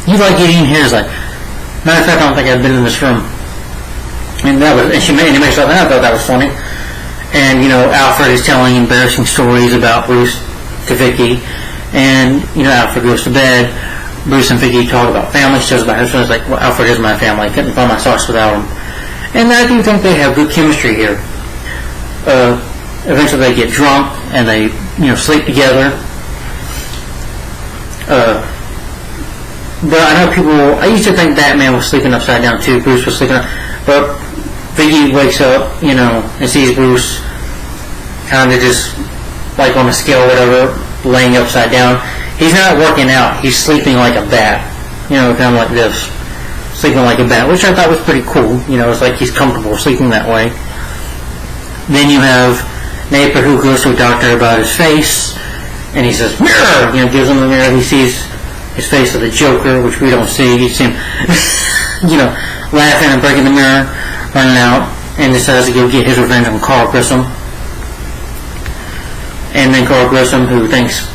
you like eating here? He's like, matter of fact, I don't think I've been in this room. And she made herself, and I thought that was funny. And, Alfred is telling embarrassing stories about Bruce to Vicky. And, Alfred goes to bed. Bruce and Vicky talk about family. She tells about her son. It's like, well, Alfred is my family. I couldn't find my socks without him. And I do think they have good chemistry here. Eventually they get drunk and they, sleep together. But I know I used to think Batman was sleeping upside down too. Bruce was sleeping up. But Vicky wakes up, and sees Bruce kind of just, like on a scale or whatever, laying upside down. He's not working out. He's sleeping like a bat. Kind of like this. Sleeping like a bat, which I thought was pretty cool. It's like he's comfortable sleeping that way. Then you have Napier, who goes to a doctor about his face, and he says, mirror! Gives him the mirror. He sees his face of the Joker, which we don't see. You see him, laughing and breaking the mirror, running out, and decides to go get his revenge on Carl Grissom. And then Carl Grissom, who thinks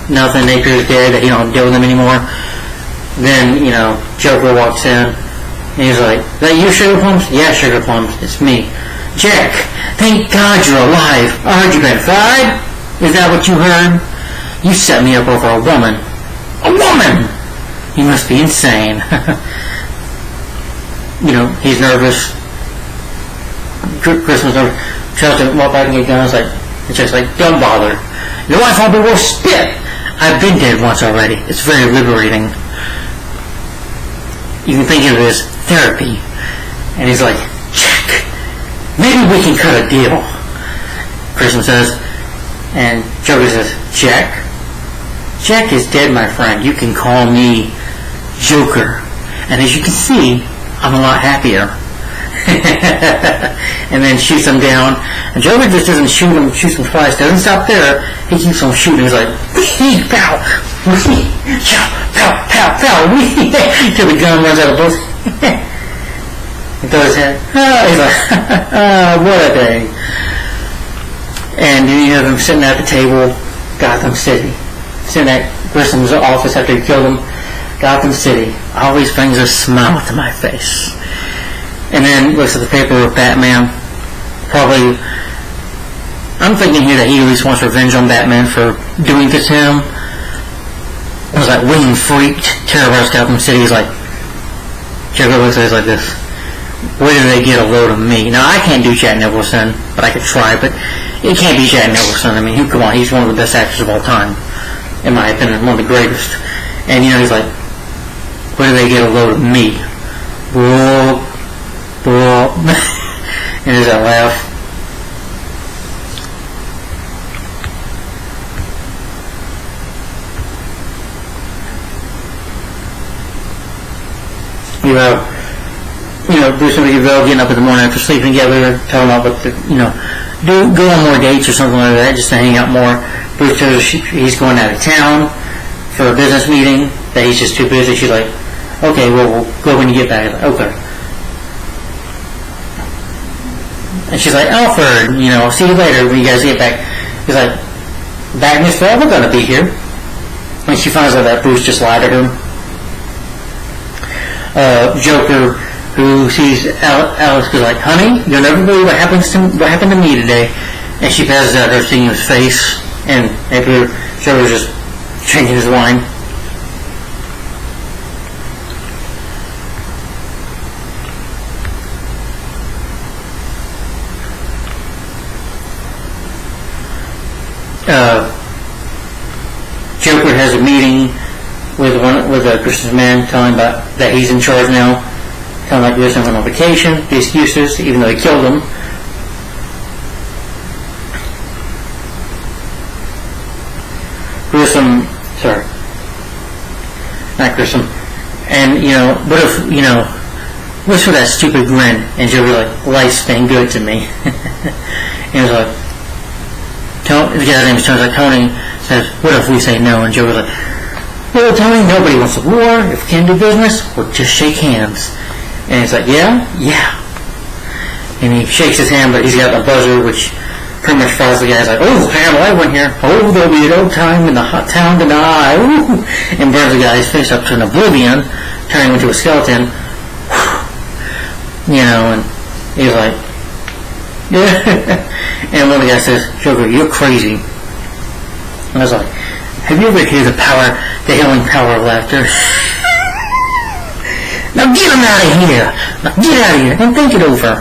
nothing, Napier's dead, that he don't deal with him anymore. Then, Joker walks in, and he's like, is that you, Sugar Plums? Yeah, Sugar Plums, it's me. Jack, thank God you're alive. I heard you've been fried. Is that what you heard? You set me up over a woman. A woman! You must be insane. He's nervous. Christmas nervous. Tries to walk back and get guns. It's just like, don't bother. Your wife won't be worth spit. I've been dead once already. It's very liberating. You can think of it as therapy. And he's like, Jack, maybe we can cut a deal. Christmas says, and Joker says, Jack is dead, my friend. You can call me Joker. And as you can see, I'm a lot happier. And then shoots him down. And Joker just doesn't shoot him twice. Doesn't stop there. He keeps on shooting. He's like, pow, pow, pow, pow, till the gun runs out of bullets. He throws his head. He's like, what a day. And then you have him sitting at the table, Gotham City. Sitting at Grissom's office after he killed him. Gotham City always brings a smile to my face. And then looks at the paper with Batman. Probably, I'm thinking here that he at least wants revenge on Batman for doing this to him. It was like winged freaked, terrorized Gotham City. He's like, Joker looks at it like this. Where do they get a load of me? Now, I can't do Jack Nicholson, but I could try, but it can't be Jack Nicholson. I mean, come on, he's one of the best actors of all time. In my opinion, one of the greatest. And, he's like, where do they get a load of me? Bro. And there's that laugh. You have, Bruce and Vicky getting up in the morning after sleeping together, telling about what go on more dates or something like that, just to hang out more. Bruce tells her he's going out of town for a business meeting, that he's just too busy. She's like, okay, well, we'll go when you get back. Like, okay. And she's like, Alfred, I'll see you later when you guys get back. He's like, back, Miss Bell, we're going to be here. And she finds out that Bruce just lied to her. Joker, who sees Alice, goes like, honey, you'll never believe what happened to me today. And she passes out her seeing his face, and Joker's just drinking his wine. Joker has a meeting with a Christmas man, telling him that he's in charge now, telling him like he doesn't on vacation, the excuses, even though he killed him. Not Grissom. And what's for that stupid grin? And Joker like, life's been good to me. And he was like, the guy's name is Tony says, what if we say no? And Joker's like, well, Tony, nobody wants a war. If we can't do business, we'll just shake hands. And he's like, yeah? And he shakes his hand, but he's got the buzzer, which pretty much follows the guy's like, oh, Hannibal, I went here. Oh, there'll be no time in the hot town to die. Ooh. And burns the guy's face up to an oblivion, turning him into a skeleton. And he's like, yeah. And one of the guys says, Joker, you're crazy. And I was like, have you ever heard the healing power of laughter? Now get him out of here! Now get out of here and think it over.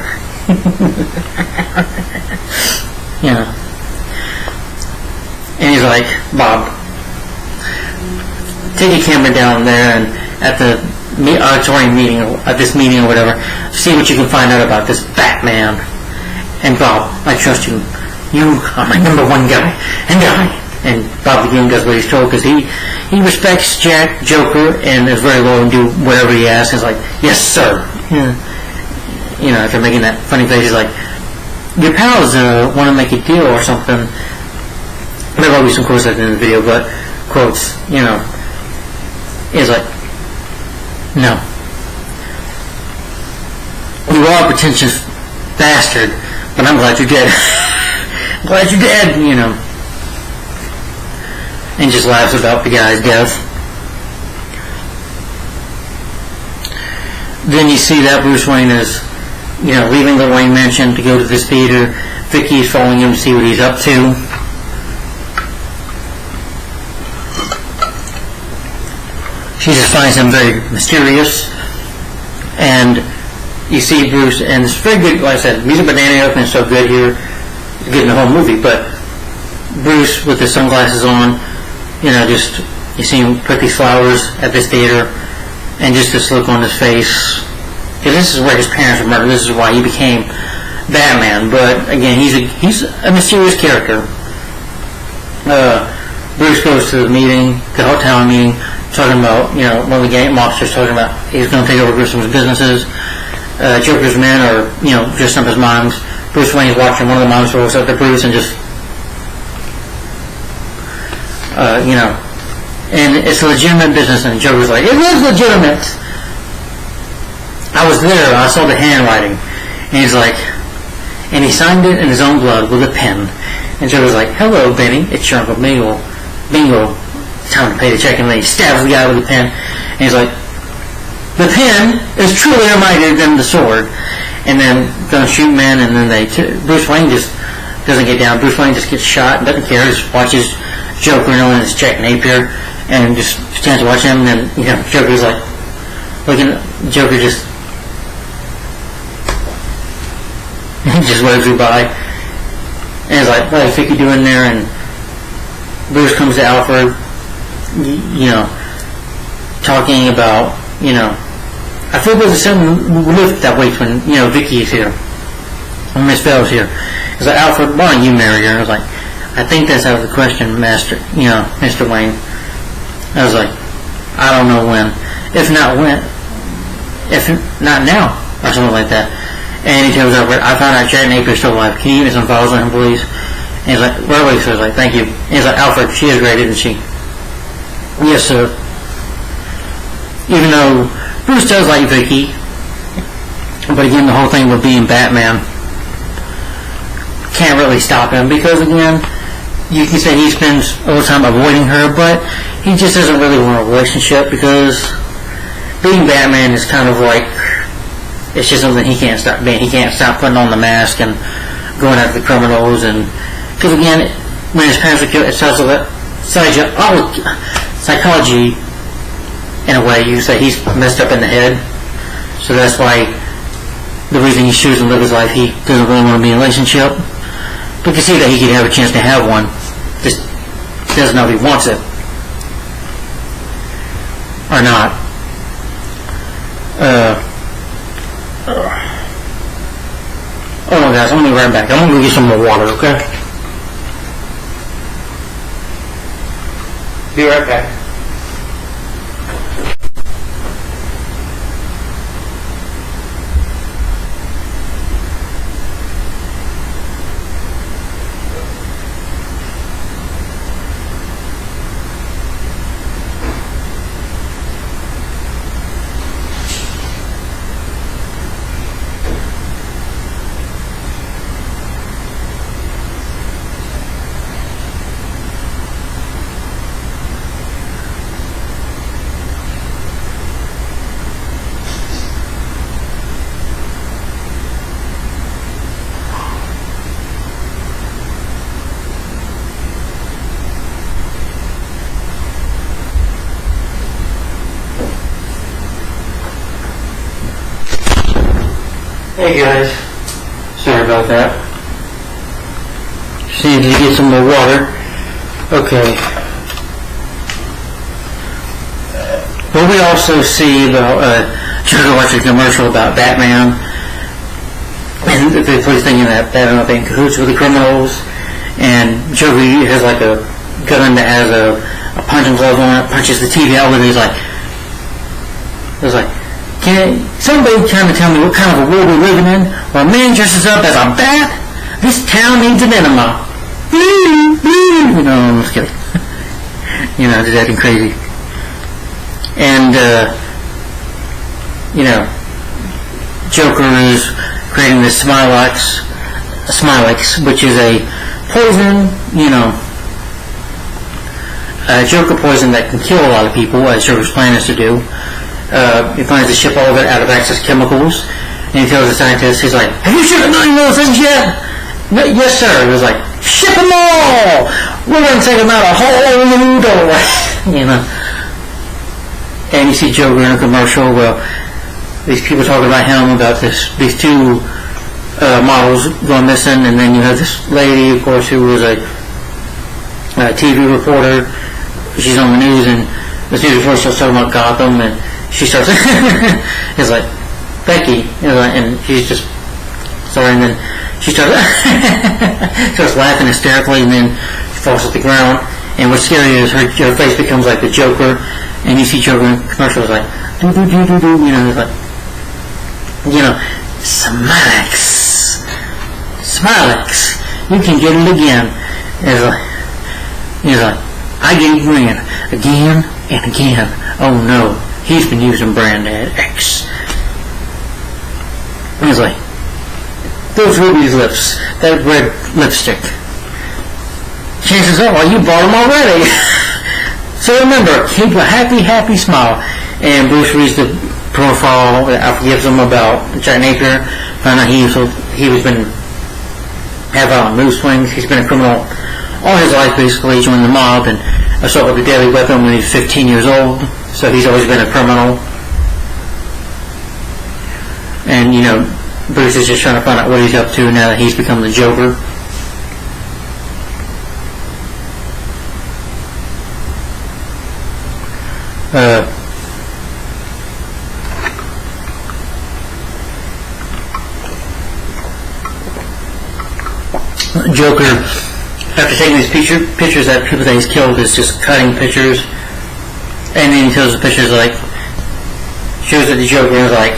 And he's like, Bob, take a camera down there and at the auditorium meeting, at this meeting or whatever, see what you can find out about this Batman. And Bob, I trust you. You are my number one guy. And Bob again does what he's told, because he respects Joker, and is very loyal and do whatever he asks. He's like, yes, sir. After making that funny face, he's like, your pals want to make a deal or something. There will be some quotes at the end of the video, but quotes, he's like, no. You are a pretentious bastard, but I'm glad you're dead. I'm glad you're dead, And just laughs about the guy's death. Then you see that Bruce Wayne is, leaving the Wayne mansion to go to this theater. Vicky's following him to see what he's up to. She just finds him very mysterious. And you see Bruce, and it's very good, like I said, music by Danny Elfman is so good here, good in the whole movie, but Bruce with his sunglasses on, just, you see him put these flowers at this theater, and just this look on his face, because this is where his parents were murdered, this is why he became Batman, but again, he's a mysterious character. Bruce goes to the hotel meeting, talking about, one of the gang mobsters talking about he's going to take over Grissom's businesses. Joker's men are, dressed up as moms. Bruce Wayne's watching. One of the moms walks up to Bruce and just, and it's a legitimate business, and Joker's like, it is legitimate. I was there, I saw the handwriting. And he's like, and he signed it in his own blood with a pen. And Joker's like, hello, Benny, it's your Uncle Bingo. Time to pay the check, and then he stabs the guy with the pen. And he's like, the pen is truly mightier than the sword. And then gonna shoot men, and then Bruce Wayne just doesn't get down. Bruce Wayne just gets shot and doesn't care. Just watches Joker and his Jack Napier, and just stands to watch him. And then Joker's like looking. Joker just waves you by, and he's like, "What is Vicky doing there?" And Bruce comes to Alfred, talking about, I feel there's a certain lift that waits when, Vicky is here, when Miss Bell's here. He's like, Alfred, why don't you marry her? I was like, I think that's out of the question, Mr. Wayne. I was like, I don't know when. If not now, or something like that. And he tells Alfred, I found out Jack Napier's still alive. Can you give me some files on him, please? And he's like, Robert says, like, thank you. And he's like, Alfred, she is great, isn't she? Yes, sir. Even though Bruce does like Vicky, but again, the whole thing with being Batman can't really stop him, because again, you can say he spends all the time avoiding her, but he just doesn't really want a relationship, because being Batman is kind of like, it's just something he can't stop being. He can't stop putting on the mask and going after the criminals, and because again, when his parents were killed, it tells that psychology, in a way, you say he's messed up in the head, so that's why the reason he chooses to live his life, he doesn't really want to be in a relationship. But you can see that he could have a chance to have one, just doesn't know if he wants it or not. Oh no, guys, I'm gonna be right back. I'm gonna go get some more water, okay? Be right back. Hey guys, sorry about that. Just needed to get some more water. Okay. Well, we also see the Joker watching a commercial about Batman, and the police thinking that Batman might be in cahoots with the criminals, and Joker has like a gun that has a punching glove on it, punches the TV out with it. He's like, can somebody trying to tell me what kind of a world we're living in, where a man dresses up as a bat? This town needs an enema. You know, I'm just kidding. You know, it's acting crazy. And, you know, Joker is creating this Smilex, which is a poison, you know, Joker poison that can kill a lot of people, as Joker's plan is to do. He finds the ship all of it out of access chemicals, and he tells the scientist, he's like, have you shipped 9 of those things yet? Yes, sir. He was like, ship them all! We're going to take them out a whole new doorway. You know. And you see Joker in a commercial, well, these people talking about him, about these two models going missing, and then you have this lady, of course, who was a TV reporter. She's on the news, and this news reporter starts talking about Gotham, and she starts, it's like, Becky, you know, and she's just, sorry, and then she starts laughing hysterically, and then she falls to the ground, and what's scary is her face becomes like the Joker, and you see Joker in commercials like, do-do-do-do-do, you know, it's like, you know, Smilex, you can get it again. He's like, I get it again and again. Oh no. He's been using brand X. And he's like, those Ruby's lips, that red lipstick. Chances are, well, you bought them already. So remember, keep a happy, happy smile. And Bruce reads the profile that Alfred gives him about Jack Napier. Found out he's been having on mood swings. He's been a criminal all his life, basically. He joined the mob and assault with a deadly weapon when he was 15 years old. So he's always been a criminal. And, you know, Bruce is just trying to find out what he's up to now that he's become the Joker. Joker, after taking these pictures that people that he's killed, is just cutting pictures. And then he tells the pictures, like, shows it to Joker and is like,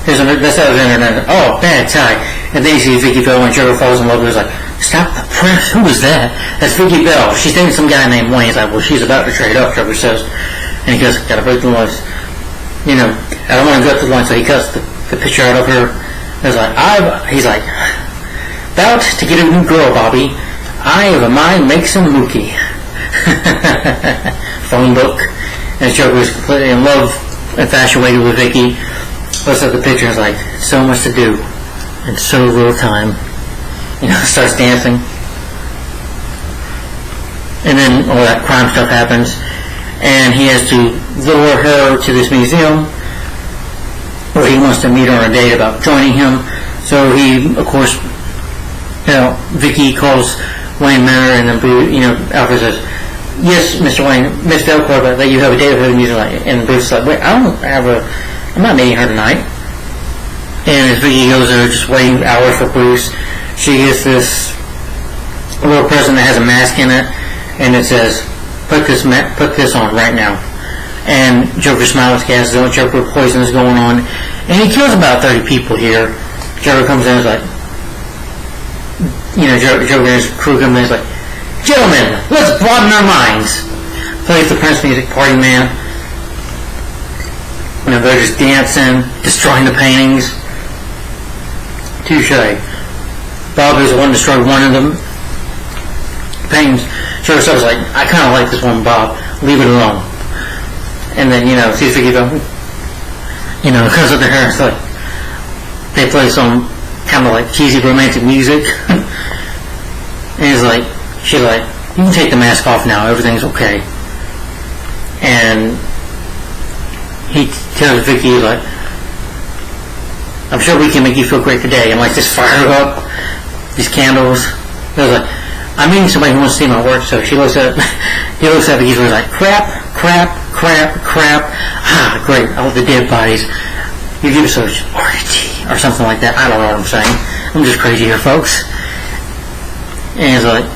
that's how it was internet. Oh, bad tie. And then he sees Vicky Bell, and Joker falls in love with her. He's like, stop the press, who was that? That's Vicky Bell. She's dating some guy named Wayne. He's like, well, she's about to trade up, Joker says. And he goes, gotta break the laws. You know, I don't want to go through the line, so he cuts the picture out of her. He's like, about to get a new girl, Bobby. I have a mind makes him mookie. Phone book. And Joker is completely in love, infatuated with Vicky. Looks at the picture and is like, so much to do in so little time. You know, starts dancing. And then all that crime stuff happens. And he has to lure her to this museum where he wants to meet her on a date about joining him. So he, of course, you know, Vicky calls Wayne Manor, and then Bruce, you know, Alfred says, yes, Mr. Wayne, Miss Delcourt, that you have a date with her in the museum. And Bruce is like, wait, I'm not meeting her tonight. And as Vicky goes there, just waiting hours for Bruce, she gets this little present that has a mask in it, and it says, put this on right now. And Joker smiles, gasses on, Joker poison is going on, and he kills about 30 people here. Joker comes in and is like, you know, Joker and his crew come in and is like, gentlemen, let's broaden our minds. Plays the Prince music, party man. You know, they're just dancing, destroying the paintings. Touche. Bob is the one who destroyed one of them. Paintings. Joker was like, I kind of like this one, Bob. Leave it alone. And then, you know, sees Vicky go, you know, comes up to her and it's like, they play some kind of like cheesy romantic music. And she's like, you can take the mask off now, everything's okay. And he tells Vicky, like, I'm sure we can make you feel great today. And like, just fire up these candles. He was like, I'm meeting somebody who wants to see my work. So he looks at Vicky, he's like, crap. Ah, great, all the dead bodies. You give us a RT or something like that. I don't know what I'm saying. I'm just crazy here, folks. And he's like,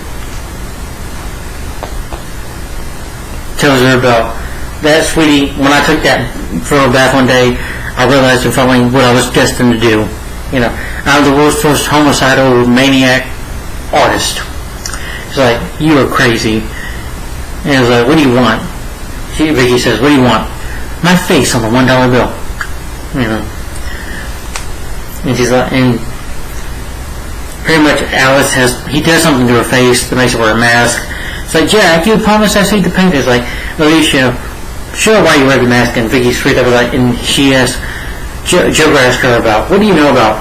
tells her about that, sweetie. When I took that for a bath one day, I realized I'm following what I was destined to do. You know, I'm the world's first homicidal maniac artist. He's like, you are crazy. And he's like, what do you want? Vicky says, what do you want? My face on the $1 bill. You know. And she's like, and pretty much Alice he does something to her face that makes her wear a mask. It's like, Jack, you promised I see the paint. It's like, at least, you know, show why you wear the mask. And Vicky's freaked out, like, and she asks, Joker asks her about, what do you know about?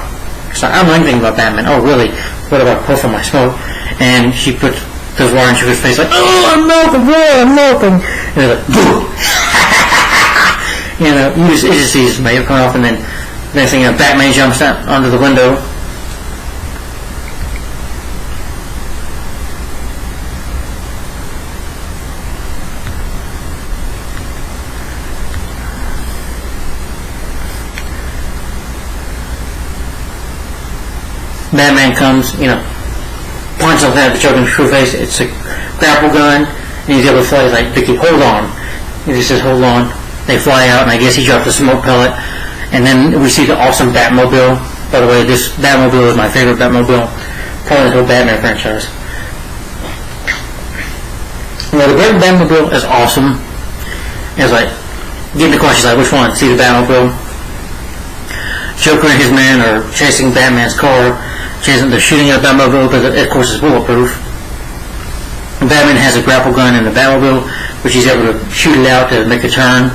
She's like, I don't know anything about Batman. Oh, really? What about puffing my smoke? And she puts water in Joker's face, like, oh, I'm melting. And they're like, boo! You know, it just sees his makeup come off, and then next thing you know, Batman jumps out onto the window. Batman comes, you know, points up at the Joker's true face. It's a grapple gun, and he's able to fly. He's like, Vicky, hold on. And he says, hold on. They fly out, and I guess he dropped a smoke pellet. And then we see the awesome Batmobile. By the way, this Batmobile is my favorite Batmobile. Probably the whole Batman franchise. You know, the great Batmobile is awesome. It's like, get in the car, she's like, which one? See the Batmobile? Joker and his men are chasing Batman's car. They're shooting at Batmobile, but of course it's bulletproof. Batman has a grapple gun in the Batmobile, which he's able to shoot it out to make a turn.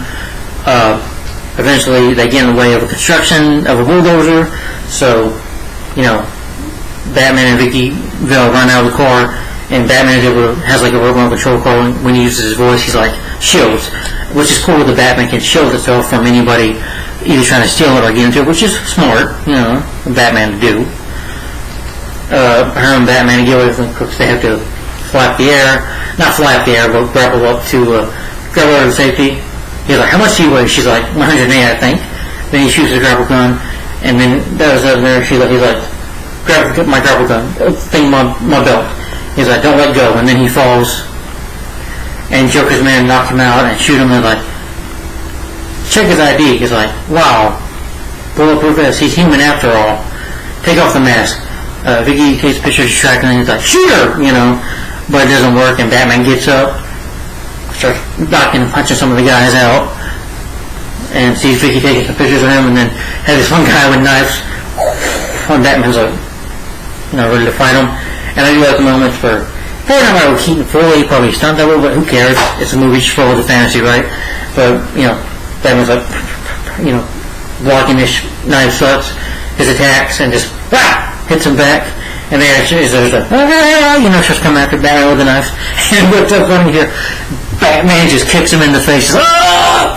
Eventually, they get in the way of a construction of a bulldozer. So, you know, Batman and Vicky Vale run out of the car, and Batman has like a remote control car. When he uses his voice, he's like, shields, which is cool that Batman can shield itself from anybody either trying to steal it or get into it, which is smart, you know, Batman to do. Her and Batman get away from the crooks. They have to not fly up the air, but grapple up to grab her to safety. He's like, how much do you weigh? She's like, 108, I think. Then he shoots the grapple gun, and then that was there. He's like, grab my grapple gun, my belt. He's like, don't let go. And then he falls, and Joker's men knock him out and shoot him. And like, check his ID. He's like, wow, bulletproof vest. He's human after all. take off the mask. Vicky takes pictures of Shrek and he's like, shoot her, but it doesn't work, and Batman gets up, starts knocking and punching some of the guys out, and sees Vicky taking some pictures of him, and then has this one guy with knives, and Batman's like, ready to fight him. And I do like the moments where, probably not Michael Keaton fully, probably stunt double, but who cares? It's a movie, just full of the fantasy, right? But, Batman's like, blocking his knife shots, his attacks, and just, hits him back, and they actually, there's a, starts coming after Batman with the knife, and what's up funny here, Batman just kicks him in the face, I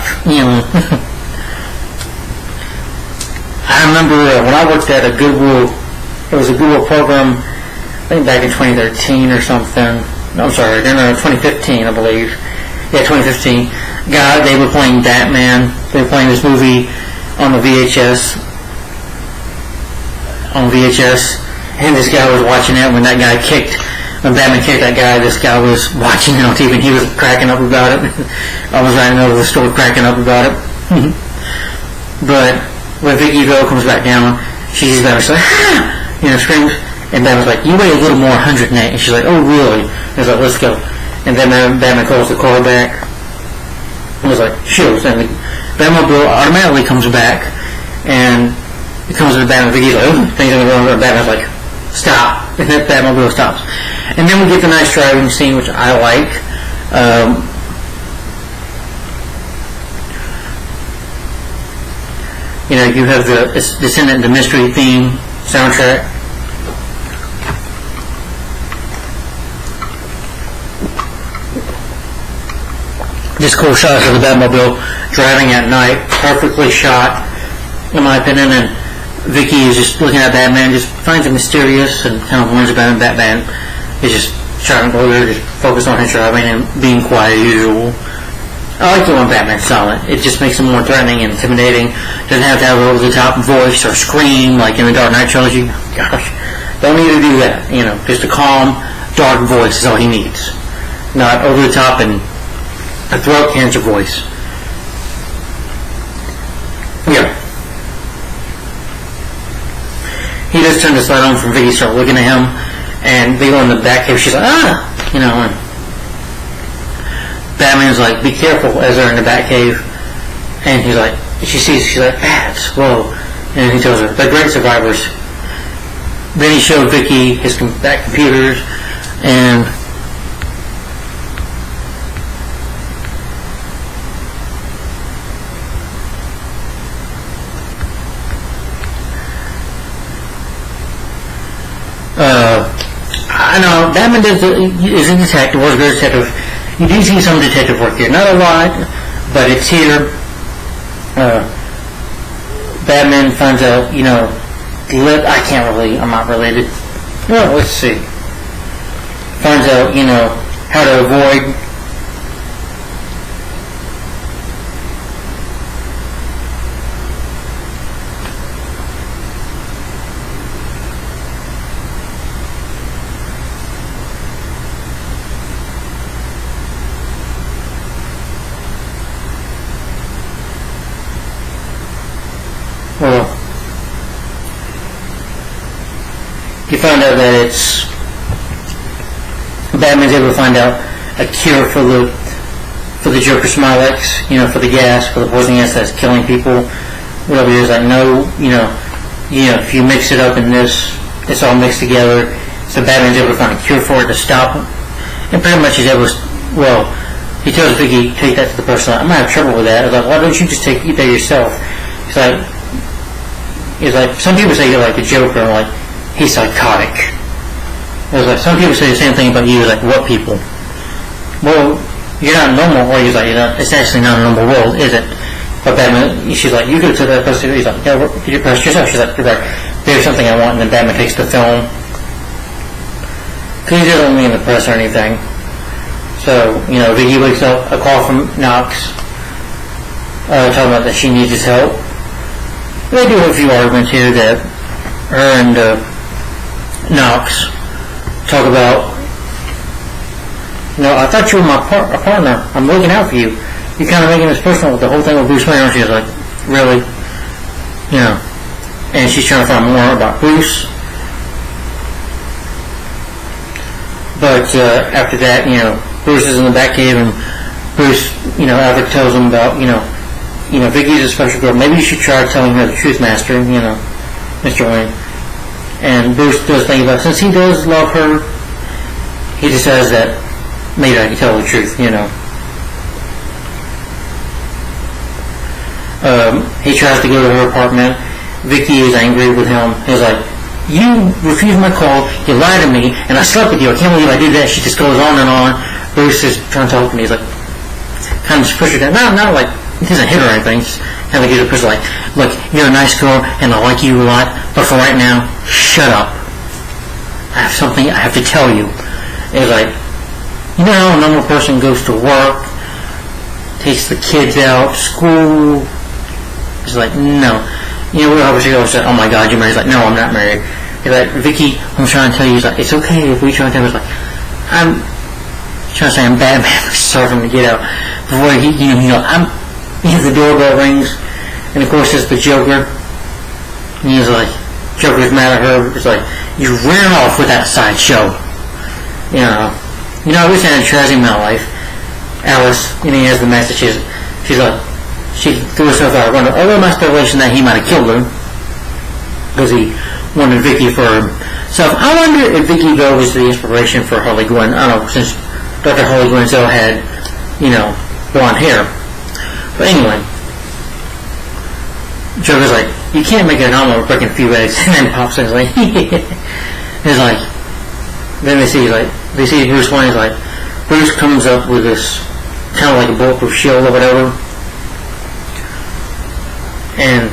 remember when I worked at a Goodwill, it was a Goodwill program, I think back in 2013 or something, no, I'm sorry, no, 2015, I believe, 2015, they were playing Batman, they were playing this movie on the VHS, and this guy was watching it when Batman kicked that guy, this guy was watching it on TV and he was cracking up about it. I was right in the middle of the store cracking up about it. But when Vicky Vale comes back down, she sees Batman, she's like, screams, and Batman's like, you weigh a little more, 108, and she's like, oh really? And he's like, let's go. And then Batman calls the car back, and he's like, shoot, and the Batmobile automatically comes back, and it comes to the Batman, Vicky's like, things are going on, Batman's like, stop, and that Batmobile stops. And then we get the nice driving scene, which I like. You have the Descendant, the mystery theme soundtrack. Just cool shots of the Batmobile driving at night, perfectly shot, in my opinion, and Vicky is just looking at Batman, just finds it mysterious and kind of learns about him. Batman is just trying to just focus on his driving and being quiet as usual. I like the one Batman's silent. It just makes him more threatening and intimidating. Doesn't have to have an over-the-top voice or scream like in the Dark Knight trilogy. Gosh, don't need to do that. Just a calm, dark voice is all he needs. Not over-the-top and a throat cancer voice. Yeah. He does turn this light on from Vicky, start looking at him, and they go in the back cave, she's like, and Batman's like, be careful, as they're in the back cave, and he's like, she's like, bats, whoa, and he tells her, they're great survivors. Then he showed Vicky his back computers, and I know Batman is a detective, was a good detective. You do see some detective work here, not a lot, but it's here. Batman finds out, I'm not related. Well, let's see. Finds out, how to avoid you find out that Batman's able to find out a cure for the Joker Smilex, for the gas, for the poison gas that's killing people. Whatever it is, if you mix it up in this, it's all mixed together. So Batman's able to find a cure for it to stop it. And pretty much he's able to, he tells Vicky, take that to the person. I might have trouble with that. I was like, why don't you just eat that yourself? He's like, some people say you're like the Joker, and like, he's psychotic. It was like, some people say the same thing about you, like, what people? Well, you're not normal, or he's like, it's actually not a normal world, is it? But Batman, she's like, you could have took that person, he's like, yeah, you pressed yourself. She's like, you're right, there's something I want, and then Batman takes the film. Because he doesn't mean the press or anything. So, Vicky wakes up, a call from Knox, talking about that she needs his help. They do have a few arguments here that her and Knox talk about, I thought you were my partner. I'm looking out for you. You're kind of making this personal with the whole thing with Bruce Wayne. She's like, really? and she's trying to find more about Bruce. But after that, Bruce is in the Batcave, and Bruce, Alfred tells him about, Vicky's a special girl. Maybe you should try telling her the truth, Master, Mr. Wayne. And Bruce does think about, since he does love her, he decides that maybe I can tell the truth, He tries to go to her apartment. Vicky is angry with him. He's like, you refused my call, you lied to me, and I slept with you. I can't believe I did that. She just goes on and on. Bruce is trying to talk to me. He's like, kind of just push her down. Not like, he doesn't hit her or anything. Just kind of gives her a push, like, look, you're a nice girl, and I like you a lot, but for right now, shut up. I have something I have to tell you. He's like, a normal person goes to work, takes the kids out, school. He's like, no. We obviously go said, oh my God, you're married. He's like, no, I'm not married. He's like, Vicky, I'm trying to tell you. He's like, it's okay if we try to tell you. He's like, I'm trying to say I'm Batman. Sorry for him to get out. Before the doorbell rings, and of course it's the Joker. And he's like, Joker's mad at her. It's like, you ran off with that sideshow. I wish I had a tragedy in my life. Alice, he has the message. She's like, she threw herself out of window. Although my speculation that he might have killed her because he wanted Vicky for himself. I wonder if Vicky, though, was the inspiration for Harley Quinn. I don't know, since Dr. Harley Quinn still had, blonde hair. But anyway, Joker's like, you can't make an omelet breaking a few eggs. And then pops in, he's like, he's like, then they see Bruce Wayne. He's like, Bruce comes up with this kind of like a bulletproof shield or whatever. And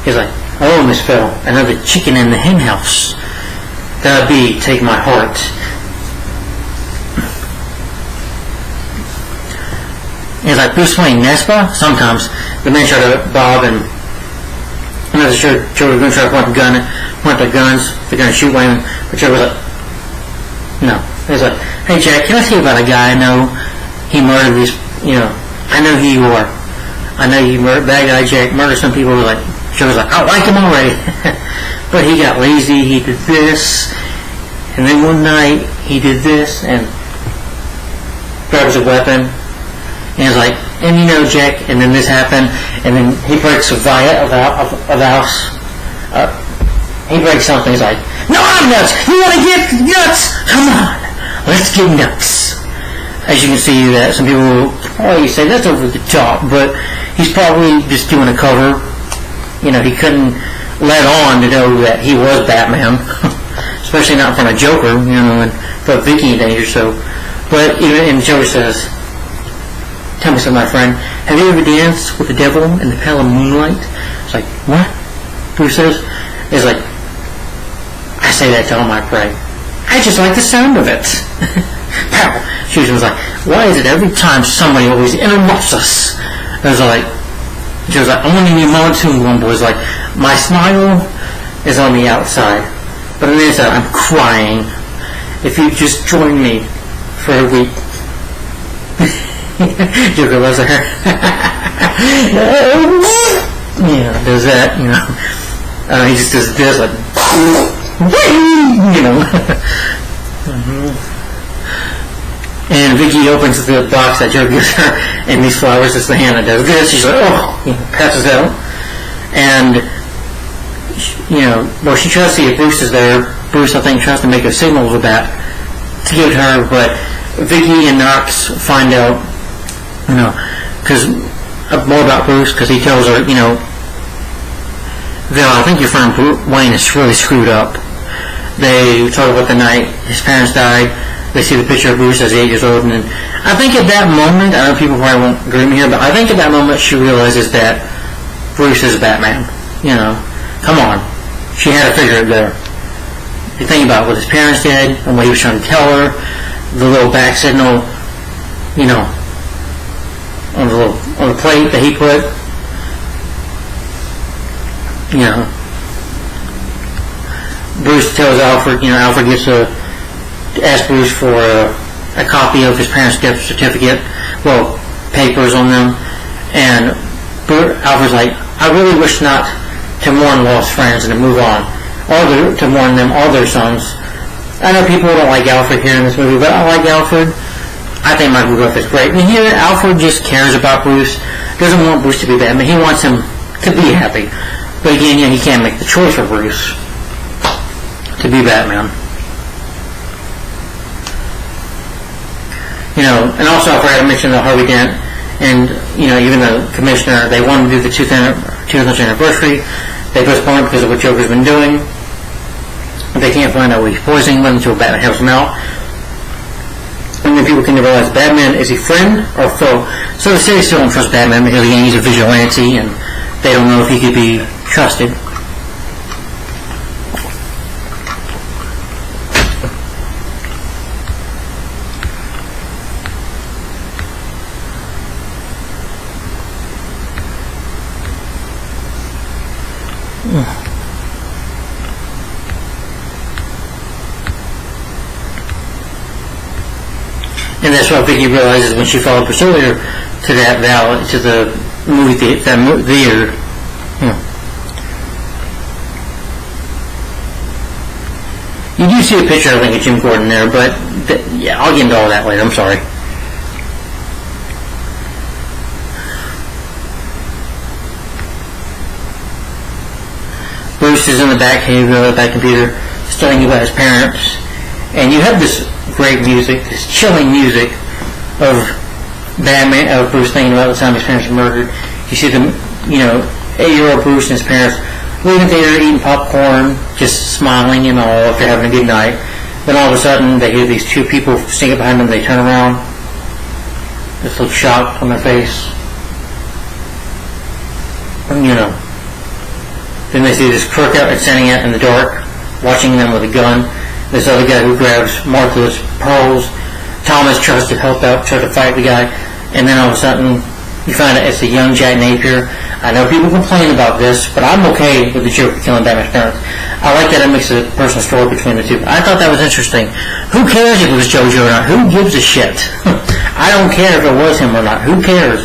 he's like, oh, Miss Phil, another chicken in the hen house. That'd be take my heart. He's like, Bruce Wayne, Nespa? Sometimes. The men try to bob, and another Joker's going to try to point their guns. They're going to shoot Wayne. But Joker's like, no. He's like, hey, Jack, can I tell you about a guy I know? He murdered these, I know who you are. I know you murdered that guy, Jack, murdered some people. Like, Joker's like, I like him already. But he got lazy, he did this, and then one night he did this, and grabs a weapon, and he's like, and Jack, and then this happened, and then he breaks a vial of the house. He breaks something, he's like, no, I'm nuts! You want to get nuts? Come on, let's get nuts. As you can see, that some people will probably say that's over the top, but he's probably just doing a cover. He couldn't let on to know that he was Batman, especially not in front of Joker, and put Vicky in danger. So, but and Joker says, "Tell me something, my friend. Have you ever danced with the devil in the pale moonlight?" It's like, what? Bruce says, "It's like, I say that to all my prey. I just like the sound of it." Pow! She was like, why is it every time somebody always interrupts us? She was like, I'm going to need a moment to one boy. Like, my smile is on the outside, but on the inside, I'm crying. If you just join me for a week. Joker loves her. Does that, he just does this, like, And Vicky opens the box that Joe gives her, and these flowers, it's the hand that does this. She's like, passes out. And, she tries to see if Bruce is there. Bruce, I think, tries to make a signal with that to give it to her, but Vicky and Knox find out, because more about Bruce, because he tells her, Val, I think your friend Wayne is really screwed up. They talk about the night his parents died. They see the picture of Bruce as 8 years old, and I think at that moment, I know people probably won't agree with me here, but I think at that moment she realizes that Bruce is Batman. Come on. She had to figure it there. You think about what his parents did, and what he was trying to tell her, the little back signal, on the plate that he put, Bruce tells Alfred, Alfred gets ask Bruce for a copy of his parents' death certificate, papers on them, and Alfred's like, I really wish not to mourn lost friends and to move on, to mourn them, all their sons. I know people don't like Alfred here in this movie, but I like Alfred. I think Michael Gough is great. And here, Alfred just cares about Bruce, doesn't want Bruce to be Batman. He wants him to be happy. But again, he can't make the choice for Bruce to be Batman. And also I forgot to mention that Harvey Dent and, even the commissioner, they wanted to do the 200th anniversary. They postponed it because of what Joker's been doing. They can't find out what he's poisoning them until Batman helps him out. And then people can realize Batman, is he friend or foe? So the city still don't trust Batman because again, he's a vigilante and they don't know if he could be trusted. And that's what Vicky realizes when she followed Priscilla to that valley, to the movie theater. You do see a picture, I think, of Jim Gordon there, but yeah, I'll get into all that later. I'm sorry. Bruce is in the Batcave, the Batcomputer, studying about his parents, and you have this great music, this chilling music of Batman, of Bruce thinking about the time his parents were murdered. You see the, 8-year-old Bruce and his parents leaving the theater, eating popcorn, just smiling and all after having a good night. Then all of a sudden, they hear these two people singing behind them. They turn around, just look shocked on their face. And, then they see this crook out and standing out in the dark, watching them with a gun. This other guy who grabs Martha's pearls. Thomas tries to help out, try to fight the guy, and then all of a sudden you find out it's a young Jack Napier. I know people complain about this, but I'm okay with the Joker killing Batman's parents. I like that it makes a personal story between the two. I thought that was interesting. Who cares if it was JoJo or not? Who gives a shit? I don't care if it was him or not. Who cares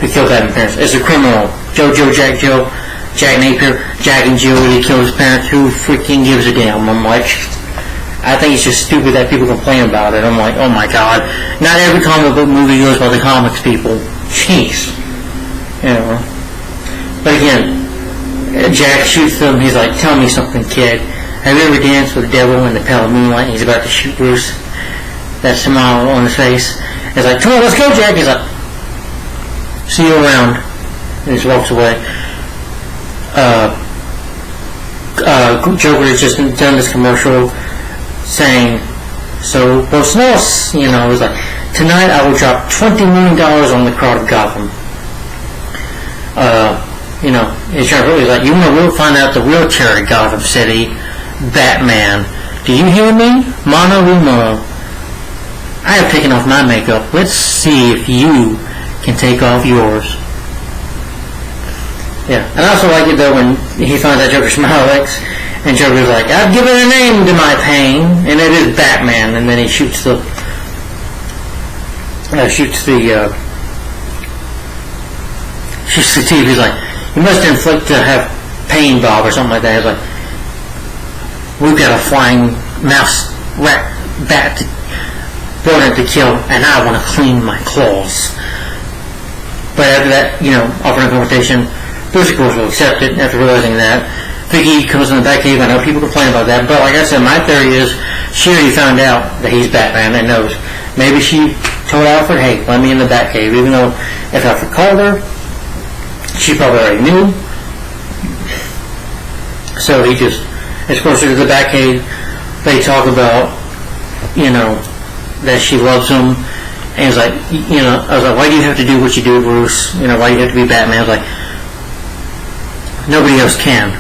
who killed Batman's parents? It's a criminal. JoJo, Jack Joe, Jack Napier, Jack and Jill, he killed his parents. Who freaking gives a damn? I'm like, I think it's just stupid that people complain about it. I'm like, oh my god. Not every comic book movie goes by the comics, people. Jeez. But again, Jack shoots them. He's like, tell me something, kid. Have you ever danced with the devil in the pale moonlight? He's about to shoot Bruce. That smile on his face. He's like, come on, let's go, Jack. He's like, see you around. And he just walks away. Joker has just done this commercial saying, so what's nos? It was like, tonight I will drop $20 million on the crowd of Gotham. He's like, you want to find out the real terror of Gotham City? Batman. Do you hear me? Mono Rumo. I have taken off my makeup. Let's see if you can take off yours. Yeah, and I also like it though when he finds out Joker Smilex, and Joker's like, I've given a name to my pain, and it is Batman, and then he shoots the teeth. He's like, you must inflict to have pain, Bob, or something like that. He's like, we've got a flying mouse rat bat rodent to kill, and I want to clean my claws. But after that, offering a confrontation, Bruce, of course, will accept it after realizing that. Vicky comes in the Batcave. I know people complain about that, but like I said, my theory is she already found out that he's Batman and knows. Maybe she told Alfred, hey, let me in the Batcave, even though if Alfred called her, she probably already knew. So he just, of course, to the Batcave, they talk about, that she loves him. And he's like, I was like, why do you have to do what you do, Bruce? Why do you have to be Batman? I was like, nobody else can,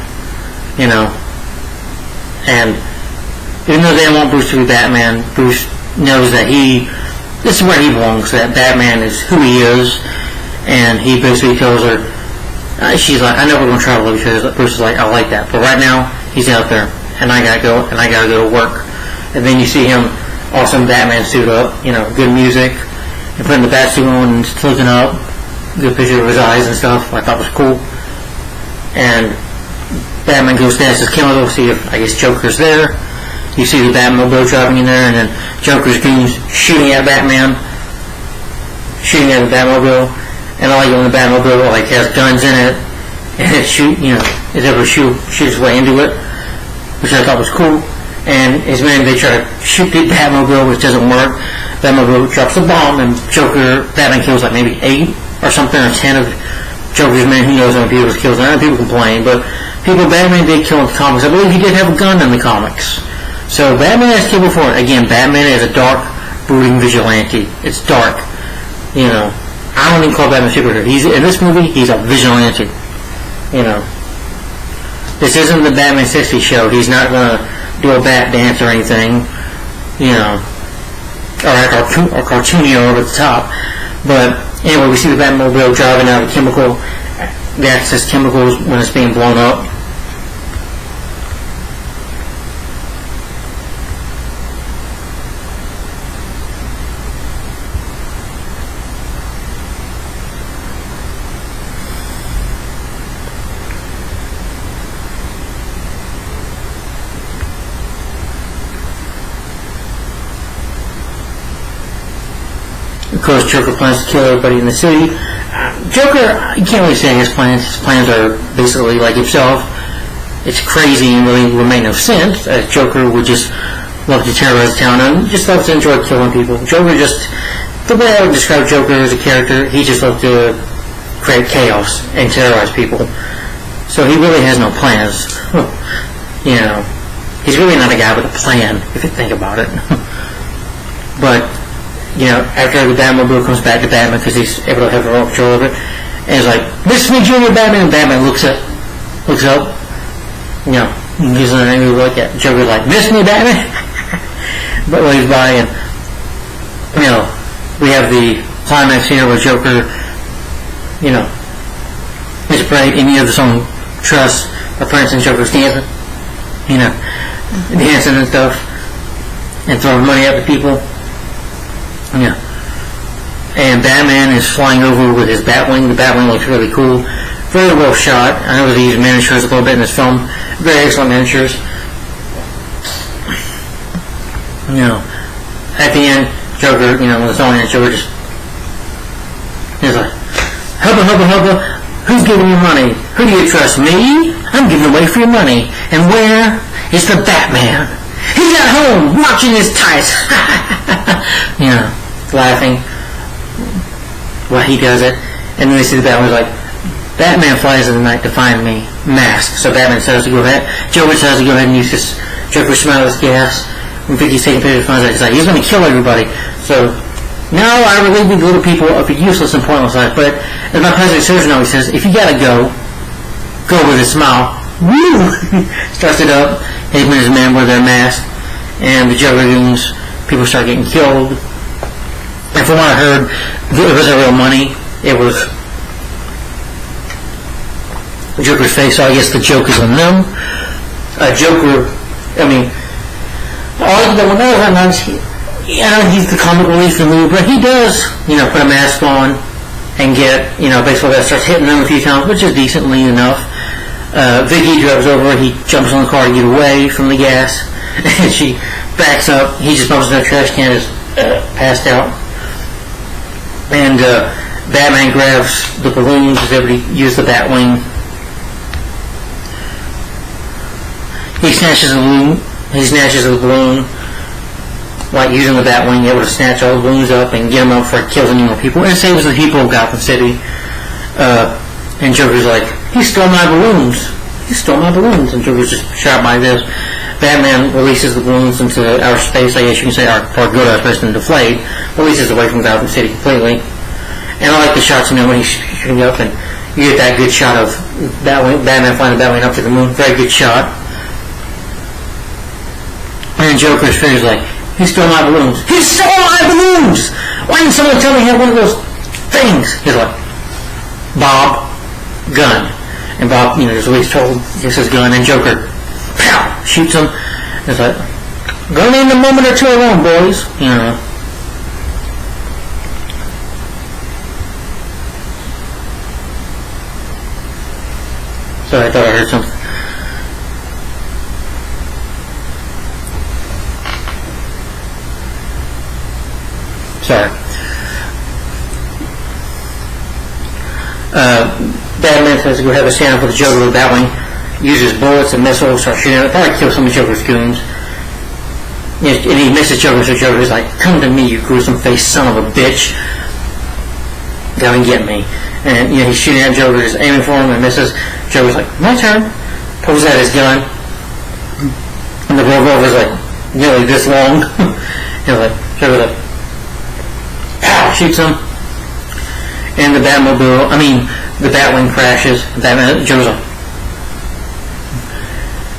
And even though they don't want Bruce to be Batman, Bruce knows that this is where he belongs, that Batman is who he is. And he basically tells her, she's like, I know we're going to travel with each other. Bruce is like, I like that. But right now, he's out there, and I got to go to work. And then you see him, awesome Batman suit up, good music, and putting the bat suit on and looking up, good picture of his eyes and stuff, I thought was cool. And Batman goes past his chemical, see if, I guess, Joker's there. You see the Batmobile driving in there, and then Joker's goons shooting at Batman, shooting at the Batmobile, and all you in the Batmobile, like, has guns in it, and it is able to shoot his way into it, which I thought was cool. And his men, they try to shoot the Batmobile, which doesn't work. Batmobile drops a bomb, and Batman kills like maybe 8 or something, or 10 of Joker's men. Who knows how many people he kills? I know people complain, but Batman did kill in the comics. I believe he did have a gun in the comics. So Batman has killed before. Again, Batman is a dark, brooding vigilante. It's dark. I don't even call Batman a superhero. In this movie, he's a vigilante. This isn't the Batman 60 show. He's not going to do a bat dance or anything, or act cartoony over the top. But anyway, we see the Batmobile driving out of the excess chemicals when it's being blown up. Of course, Joker plans to kill everybody in the city. Joker, you can't really say his plans. His plans are basically like himself. It's crazy and really would make no sense. Joker would just love to terrorize town and just loves to enjoy killing people. The way I would describe Joker as a character, he just loves to create chaos and terrorize people. So he really has no plans. He's really not a guy with a plan, if you think about it. But after the Batmobile comes back to Batman because he's able to have remote control of it, and he's like, "This is me, Junior Batman," and Batman looks up, he's an angry look at Joker's like, "Miss me, Batman?" But when he's by, and we have the climax here where Joker, is afraid any of the song Trust, or for instance, Joker's dancing, dancing and stuff, and throwing money at the people. And Batman is flying over with his Batwing. The Batwing looks really cool. Very well shot. I know they use miniatures a little bit in this film. Very excellent miniatures. At the end, Joker, when the song ends, Joker just he's like, hubba, who's giving you money? Who do you trust, me? I'm giving away free money. And where is the Batman? He's at home, watching his tights. Laughing while he does it. And then we see the Batman's like, Batman flies in the night to find me. Mask. So Batman says to go ahead. Joker says to go ahead and use this Joker smellless gas. When Vicky's taking pictures of fun, he's like, he's going to kill everybody. So now I relieve the little people of a useless and pointless life. But as my president surgeon always says, if you gotta go with a smile. Woo! Starts it up. Him and his men wear their masks. And the Joker goons, people start getting killed. And from what I heard, it wasn't real money. It was the Joker's face, so I guess the joke is on them. He's the comic relief in the movie, but he does, put a mask on and get, baseball bat starts hitting them a few times, which is decently enough. Vicky drives over, he jumps on the car to get away from the gas, and she backs up, he just bumps into a trash can, is passed out. And Batman grabs the balloons, is able to use the Batwing. He snatches the balloon, like using the Batwing, able to snatch all the balloons up and get them up before it kills any more people, and saves the people of Gotham City. And Joker's like, he stole my balloons. And Joker's just shot by this. Batman releases the balloons into outer space, I guess you can say, or good outer space, and deflate, releases away from Gotham City completely. And I like the shots, when he's shooting up, and you get that good shot of Batman flying the Batwing up to the moon. Very good shot. And Joker's figure's like, he stole my balloons. He stole my balloons! Why didn't someone tell me he had one of those things? He's like, Bob, gun. And Bob, just what he's told, gets his gun, and Joker, pow, shoots him. It's like, gonna need a moment or two alone, boys. So I thought I heard something. Sorry. Batman says to go have a stand-up with the Joker with Batwing. Uses bullets and missiles, starts shooting at it. Probably kill some of Joker's goons. And he misses Joker, so Joker's like, come to me, you gruesome-faced son of a bitch. Come and get me. And he's shooting at Joker, just aiming for him, and misses. Joker's like, my turn. Pulls out his gun. And the revolver's like, nearly this long. Joker's like, pow, shoots him. And the the Batwing crashes. Joker's like,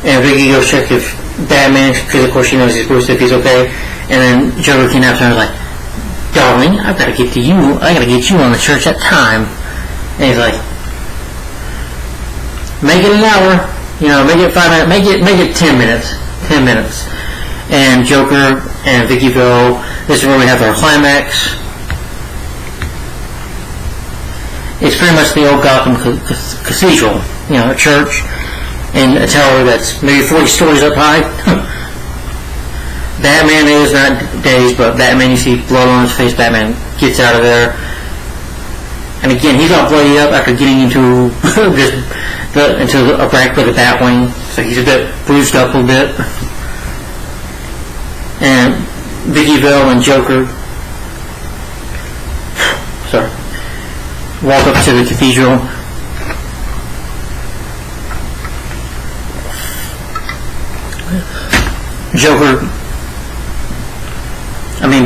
and Vicky goes check if Batman, because of course she knows he's Bruce, if he's okay. And then Joker kidnaps her and is like, darling, I've got to get to you. I got to get you on the church at time. And he's like, make it an hour. Make it 5 minutes. Make it 10 minutes. 10 minutes. And Joker and Vicky go. This is where we have our climax. It's pretty much the old Gotham Cathedral, a church in a tower that's maybe 40 stories up high. Batman is not dazed, but Batman, you see blood on his face. Batman gets out of there. And again, he's all bloody up after getting into a crack with a Batwing, so he's a bit bruised up a bit. And Vicky Vale and Joker walk up to the cathedral.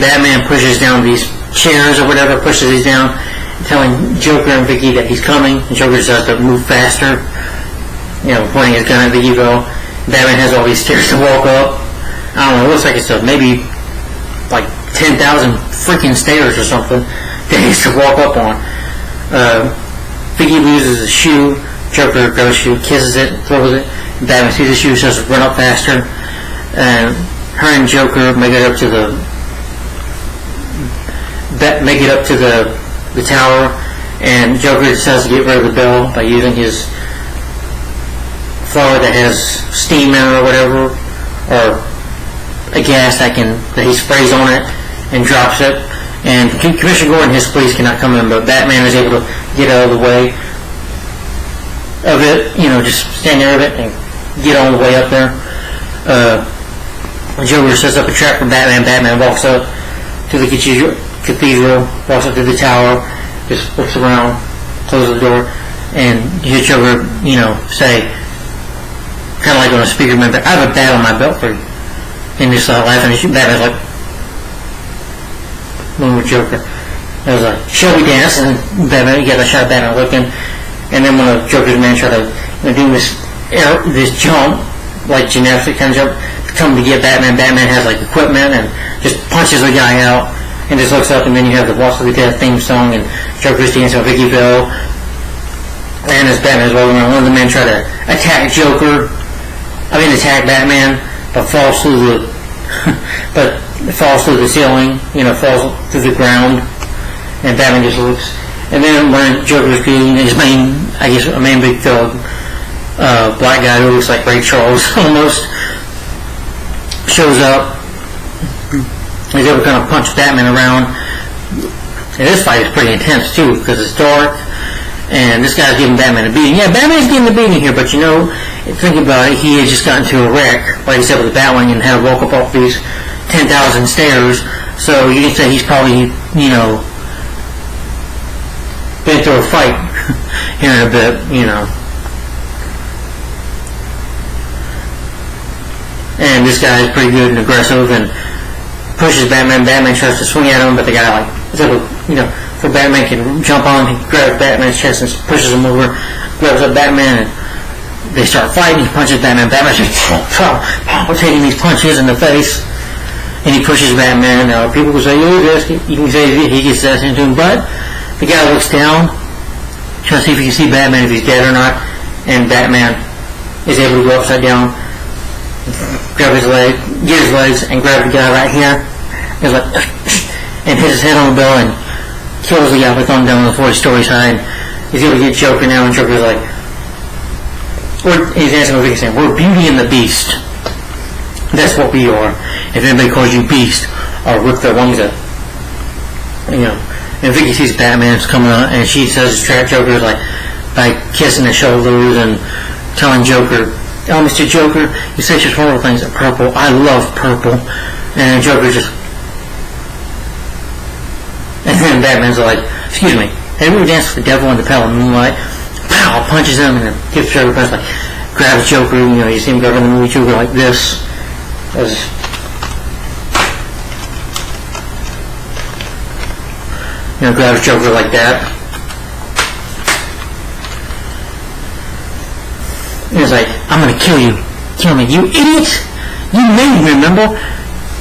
Batman pushes down these chairs or whatever, pushes these down, telling Joker and Vicky that he's coming, and Joker just has to move faster, pointing his gun at Vicky Vale. Batman has all these stairs to walk up. I don't know, it looks like it's maybe like 10,000 freaking stairs or something that he has to walk up on. Vicky loses a shoe. Joker grabs a shoe, kisses it, throws it. Batman sees the shoe, says run up faster. And her and Joker make it up to the tower, and Joker decides to get rid of the bell by using his flower that has steam in it or whatever, or a gas that he sprays on it and drops it. And Commissioner Gordon and his police cannot come in, but Batman is able to get out of the way of it, just stand near it and get all the way up there. Joker sets up a trap for Batman. Batman walks up to the cathedral, walks up to the tower, just looks around, closes the door, and you hear Joker, say, kind of like on a speaker, I have a bat on my belt for you. And just laughing, and Batman's like, one with Joker. It was like, shall we dance? And Batman, you got a shot of Batman looking, and then one of Joker's men tried to do this jump, like gymnastic kind of jump, to come to get Batman. Batman has equipment and just punches the guy out and just looks up, and then you have the Waltz of the Death theme song and Joker's dancing with Vicky Vale. And as Batman is rolling around, one of the men try to attack Batman, but falls through the ceiling, falls through the ground, and Batman just looks. And then when Joker's being his main big thug, black guy who looks like Ray Charles almost, shows up. He's able to kind of punch Batman around. And this fight is pretty intense too, because it's dark, and this guy's giving Batman a beating. Yeah, Batman's getting the beating here, but think about it, he had just gotten to a wreck, like he said, with the Batwing, and had to walk up all these 10,000 stairs, so you can say he's probably, been through a fight here in a bit, And this guy is pretty good and aggressive and pushes Batman. Batman tries to swing at him, but the guy, so Batman can jump on, he grabs Batman's chest and pushes him over, grabs up Batman, and they start fighting. He punches Batman. Batman's just taking these punches in the face, and he pushes Batman. Now, people will say, you can say he gets that into him, but the guy looks down, trying to see if he can see Batman, if he's dead or not, and Batman is able to go upside down, grab his leg, get his legs, and grab the guy right here, and hit his head on the bell and kills the guy by throwing down the 40 stories high. And he's able to get Joker now, and Joker's like, he's answering what he's saying, we're Beauty and the Beast. That's what we are. If anybody calls you Beast, I'll rip their wings out. and Vicky sees Batman's coming on, and she says to trap Joker like by kissing his shoulders and telling Joker, "Oh, Mr. Joker, you say such horrible things. Purple, I love purple." And Joker just, and then Batman's like, "Excuse me, have you ever danced with the devil in the pale moonlight?" Pow! Punches him and then gives Joker a punch, like grabs Joker. You see him go in the movie Joker like this. Grabs Joker like that. And he's like, "I'm gonna kill you. Kill me, you idiot! You made me, remember?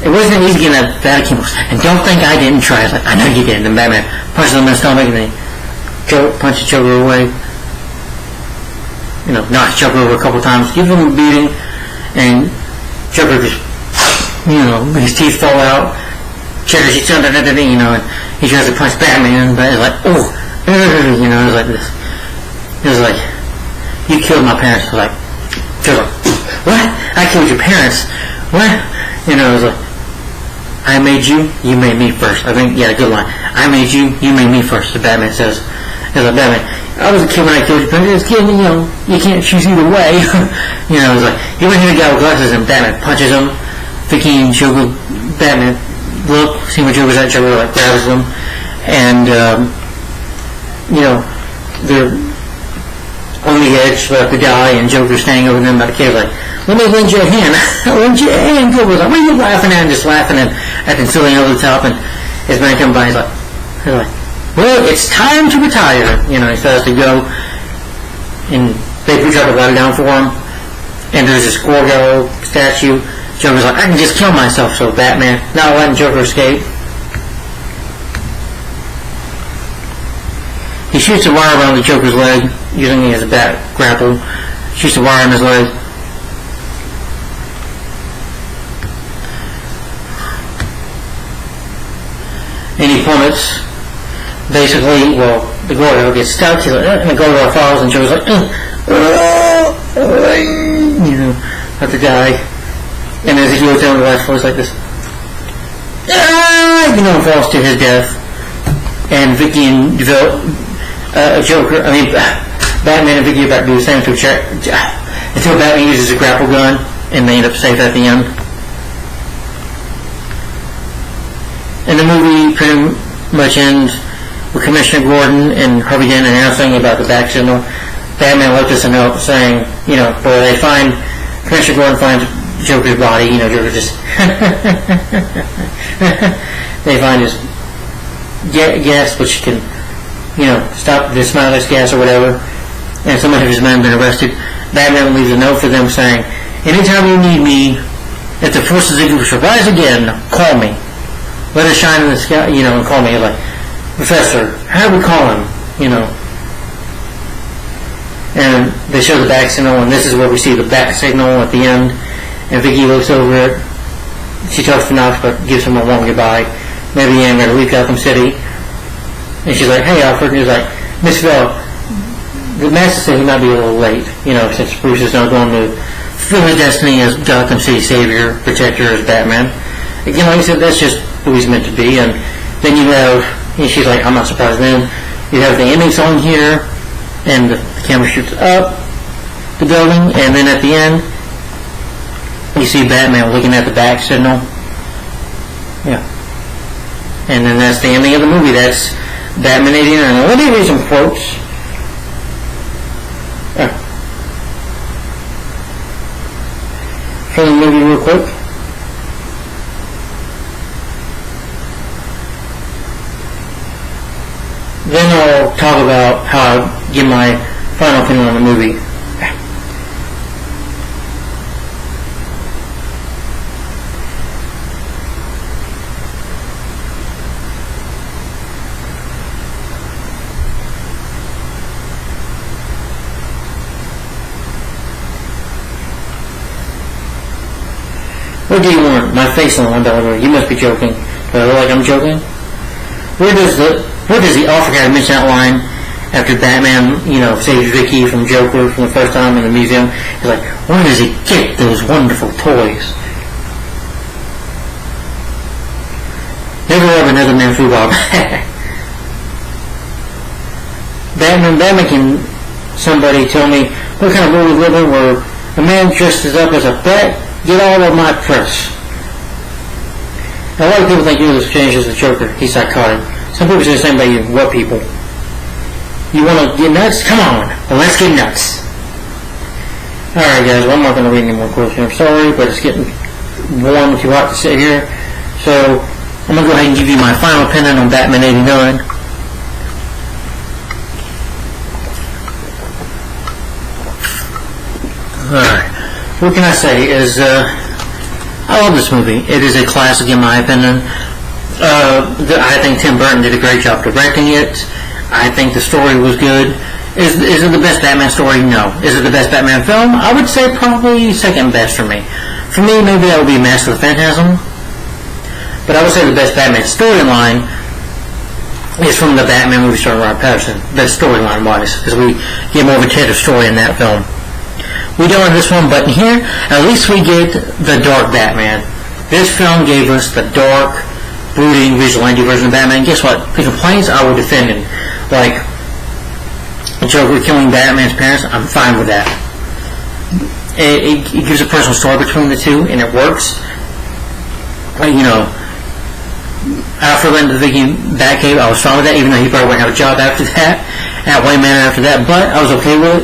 It wasn't easy getting that Vatican books. And don't think I didn't try." It's like, "I know you did." And Batman punches him in the stomach and then punches Joker away. Knocks Joker over a couple times, gives him a beating, and Joker just, his teeth fall out. Cheddar, she's and he tries to punch Batman, but it's like, oh, it's like this. It was like, "You killed my parents." It was like, Joker, "What? I killed your parents? What?" It was like, "I made you, you made me first." I think, yeah, good line. "I made you, you made me first," the Batman says. It's like, "Batman, I was a kid when I killed your parents. Kid, you can't choose either way." It was like, he went here to guy with glasses and Batman punches him. Vicky and Joker, Batman, look, see what Joker's at. Joker like grabs him, and they're on the edge, about to die, and Joker's standing over them by the cave like, "Let me lend you a hand." "Lend you a hand." Joker's like, "What are you laughing at?" Just laughing and acting silly over the top, and his man comes by, he's like, "Well, it's time to retire." He starts to go, and they push up a ladder down for him, and there's this Gorgo statue. Joker's like, "I can just kill myself." So Batman, not letting Joker escape, he shoots a wire around the Joker's leg, using it as a bat grapple. Shoots a wire on his leg. And he plummets. Basically, the Gorgo gets stuck, and the Gorgo falls, and Joker's like, about to die. And as he goes down the last floor, it's like this, falls to his death. And Vicky and Batman and Vicky are about to do the same until Batman uses a grapple gun, and they end up safe at the end. And the movie pretty much ends with Commissioner Gordon and Harvey Dent announcing about the back signal. Batman left us a note saying, where they find, Commissioner Gordon finds Joker's body, Joker just, they find his gas, which can, stop the smileless gas or whatever, and some of his men have been arrested. Batman leaves a note for them saying, "Anytime you need me, if the forces of evil shall rise again, call me. Let it shine in the sky," and call me. Like, "Professor, how do we call him?" And they show the back signal, and this is where we see the back signal at the end. And Vicky looks over it. She talks to Knox, but gives him a long goodbye. Maybe I'm going to leave Gotham City. And she's like, "Hey, Alfred." And he's like, "Miss Bell, the master said he might be a little late, since Bruce is now going to fulfill his destiny as Gotham City savior, protector, as Batman." Again, like I said, that's just who he's meant to be. And then you have, and she's like, "I'm not surprised." Then you have the ending song here, and the camera shoots up the building, and then at the end, you see Batman looking at the back signal. Yeah. And then that's the ending of the movie. That's Batman 89. Let me read some quotes. From the movie real quick. Then I'll talk about how I give my final opinion on the movie. What do you want? My face on $1. You must be joking. Do I look like I'm joking? Where does the author guy mention that line after Batman, saves Vicky from Joker from the first time in the museum? He's like, "Where does he get those wonderful toys?" Never ever Method Man Foo Bob. Batman can somebody tell me what kind of world we live in where a man dresses up as a bat get all of my press. Now, a lot of people think Nicolas Cage is the Joker. He's psychotic. Some people say the same about you. What people? You want to get nuts? Come on. Well, let's get nuts. Alright guys, well, I'm not going to read any more quotes here. I'm sorry, but it's getting warm too hot to sit here. So, I'm going to go ahead and give you my final opinion on Batman 89. Alright. What can I say is, I love this movie. It is a classic in my opinion. I think Tim Burton did a great job directing it. I think the story was good. Is it the best Batman story? No. Is it the best Batman film? I would say probably second best for me. For me, maybe that would be Master of the Phantasm. But I would say the best Batman storyline is from the Batman movie starring Robert Pattinson. Best storyline-wise. Because we get more of a tentative story in that film. We don't have this one button here. At least we get the dark Batman. This film gave us the dark, brooding, vigilante version of Batman. Guess what? The complaints I would defend him. Like Joker killing Batman's parents, I'm fine with that. It gives a personal story between the two, and it works. You know, Alfred went to the Vicky Batcave, I was fine with that, even though he probably wouldn't have a job after that, at Wayne Manor after that, but I was okay with it,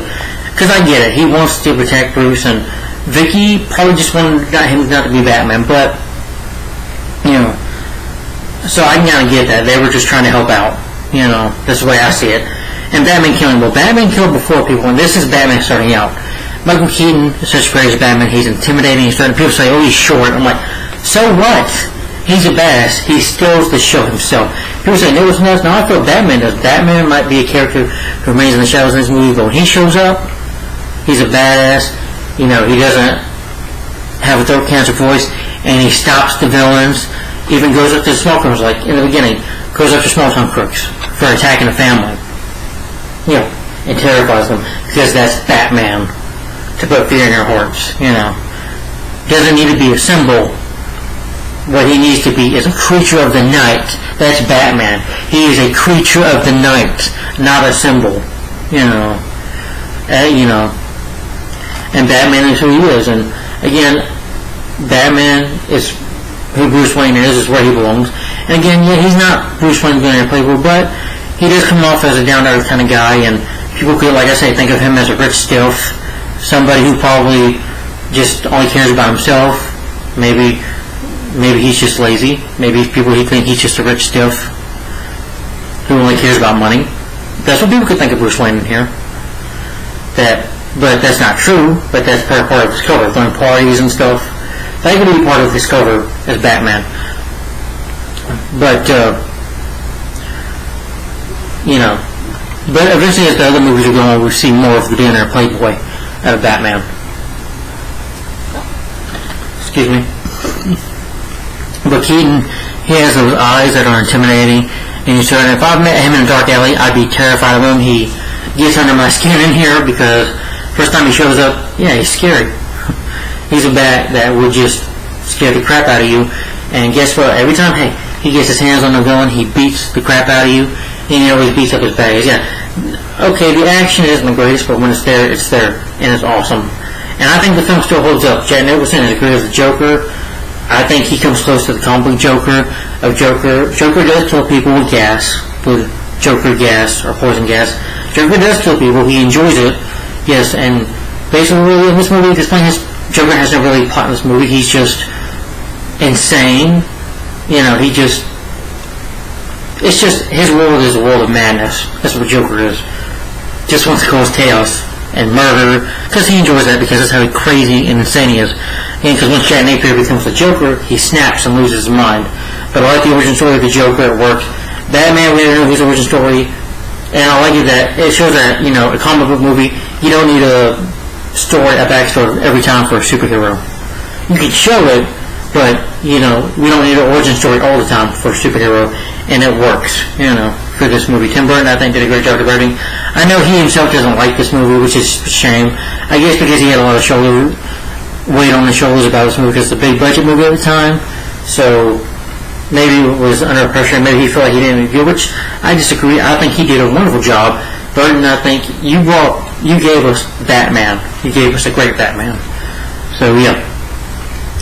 because I get it. He wants to protect Bruce, and Vicky probably just wanted him not to be Batman, but, you know, so I can kind of get that. They were just trying to help out. You know, that's the way I see it. And Batman killing. Well, Batman killed before people, and this is Batman starting out. Michael Keaton is such a great Batman. He's intimidating. He's threatening. People say, oh, he's short. I'm like, so what? He's a badass. He steals the show himself. People say, no, it's not. No, I feel Batman does. Batman might be a character who remains in the shadows in this movie, but when he shows up, he's a badass. You know, he doesn't have a throat cancer voice, and he stops the villains. Even goes up to the small crooks, like in the beginning, goes up to small-town crooks for attacking a family. You know, and terrifies them, because that's Batman, to put fear in their hearts, you know. Doesn't need to be a symbol. What he needs to be is a creature of the night. That's Batman. He is a creature of the night, not a symbol, you know. And Batman is who he is, and again, Batman is who Bruce Wayne is where he belongs. And again, yeah, he's not Bruce Wayne being a playboy, but he does come off as a down-to-earth kind of guy, and people could, like I say, think of him as a rich stiff, somebody who probably just only cares about himself. Maybe he's just lazy. Maybe people think he's just a rich stiff who only cares about money. That's what people could think of Bruce Wayne in here. But that's not true. But that's part of his cover, throwing parties and stuff. That could be part of his cover as Batman. But you know, but eventually as the other movies are going, we see more of the billionaire playboy out of Batman. Excuse me. But Keaton, he has those eyes that are intimidating, and if I met him in a dark alley, I'd be terrified of him. He gets under my skin in here because first time he shows up, yeah, he's scary. He's a bat that would just scare the crap out of you. And guess what? Every time, hey, he gets his hands on the villain, he beats the crap out of you. And he always beats up his baddies. Yeah, okay, the action isn't the greatest, but when it's there, and it's awesome. And I think the film still holds up. Jack Nicholson is great as the Joker. I think he comes close to the comic book Joker. Joker does kill people with gas, with Joker gas or poison gas. Joker does kill people. He enjoys it. Yes, and basically in this movie, Joker has no really plot in this movie. He's just insane. You know, it's just, his world is a world of madness. That's what Joker is. Just wants to cause chaos and murder, because he enjoys that, because that's how crazy and insane he is. And because once Jack Napier becomes the Joker, he snaps and loses his mind. But I like the origin story of the Joker. It works. Batman, we don't know his origin story, and I like it that it shows that, you know, a comic book movie, you don't need a backstory every time for a superhero. You can show it, but, you know, we don't need an origin story all the time for a superhero, and it works, you know, for this movie. Tim Burton, I think, did a great job directing. I know he himself doesn't like this movie, which is a shame. I guess because he had a lot of weight on the shoulders about this movie, because it's a big budget movie at the time. So, maybe was under pressure, maybe he felt like he didn't do good, which I disagree. I think he did a wonderful job. Burton, I think you gave us Batman. You gave us a great Batman. So yeah.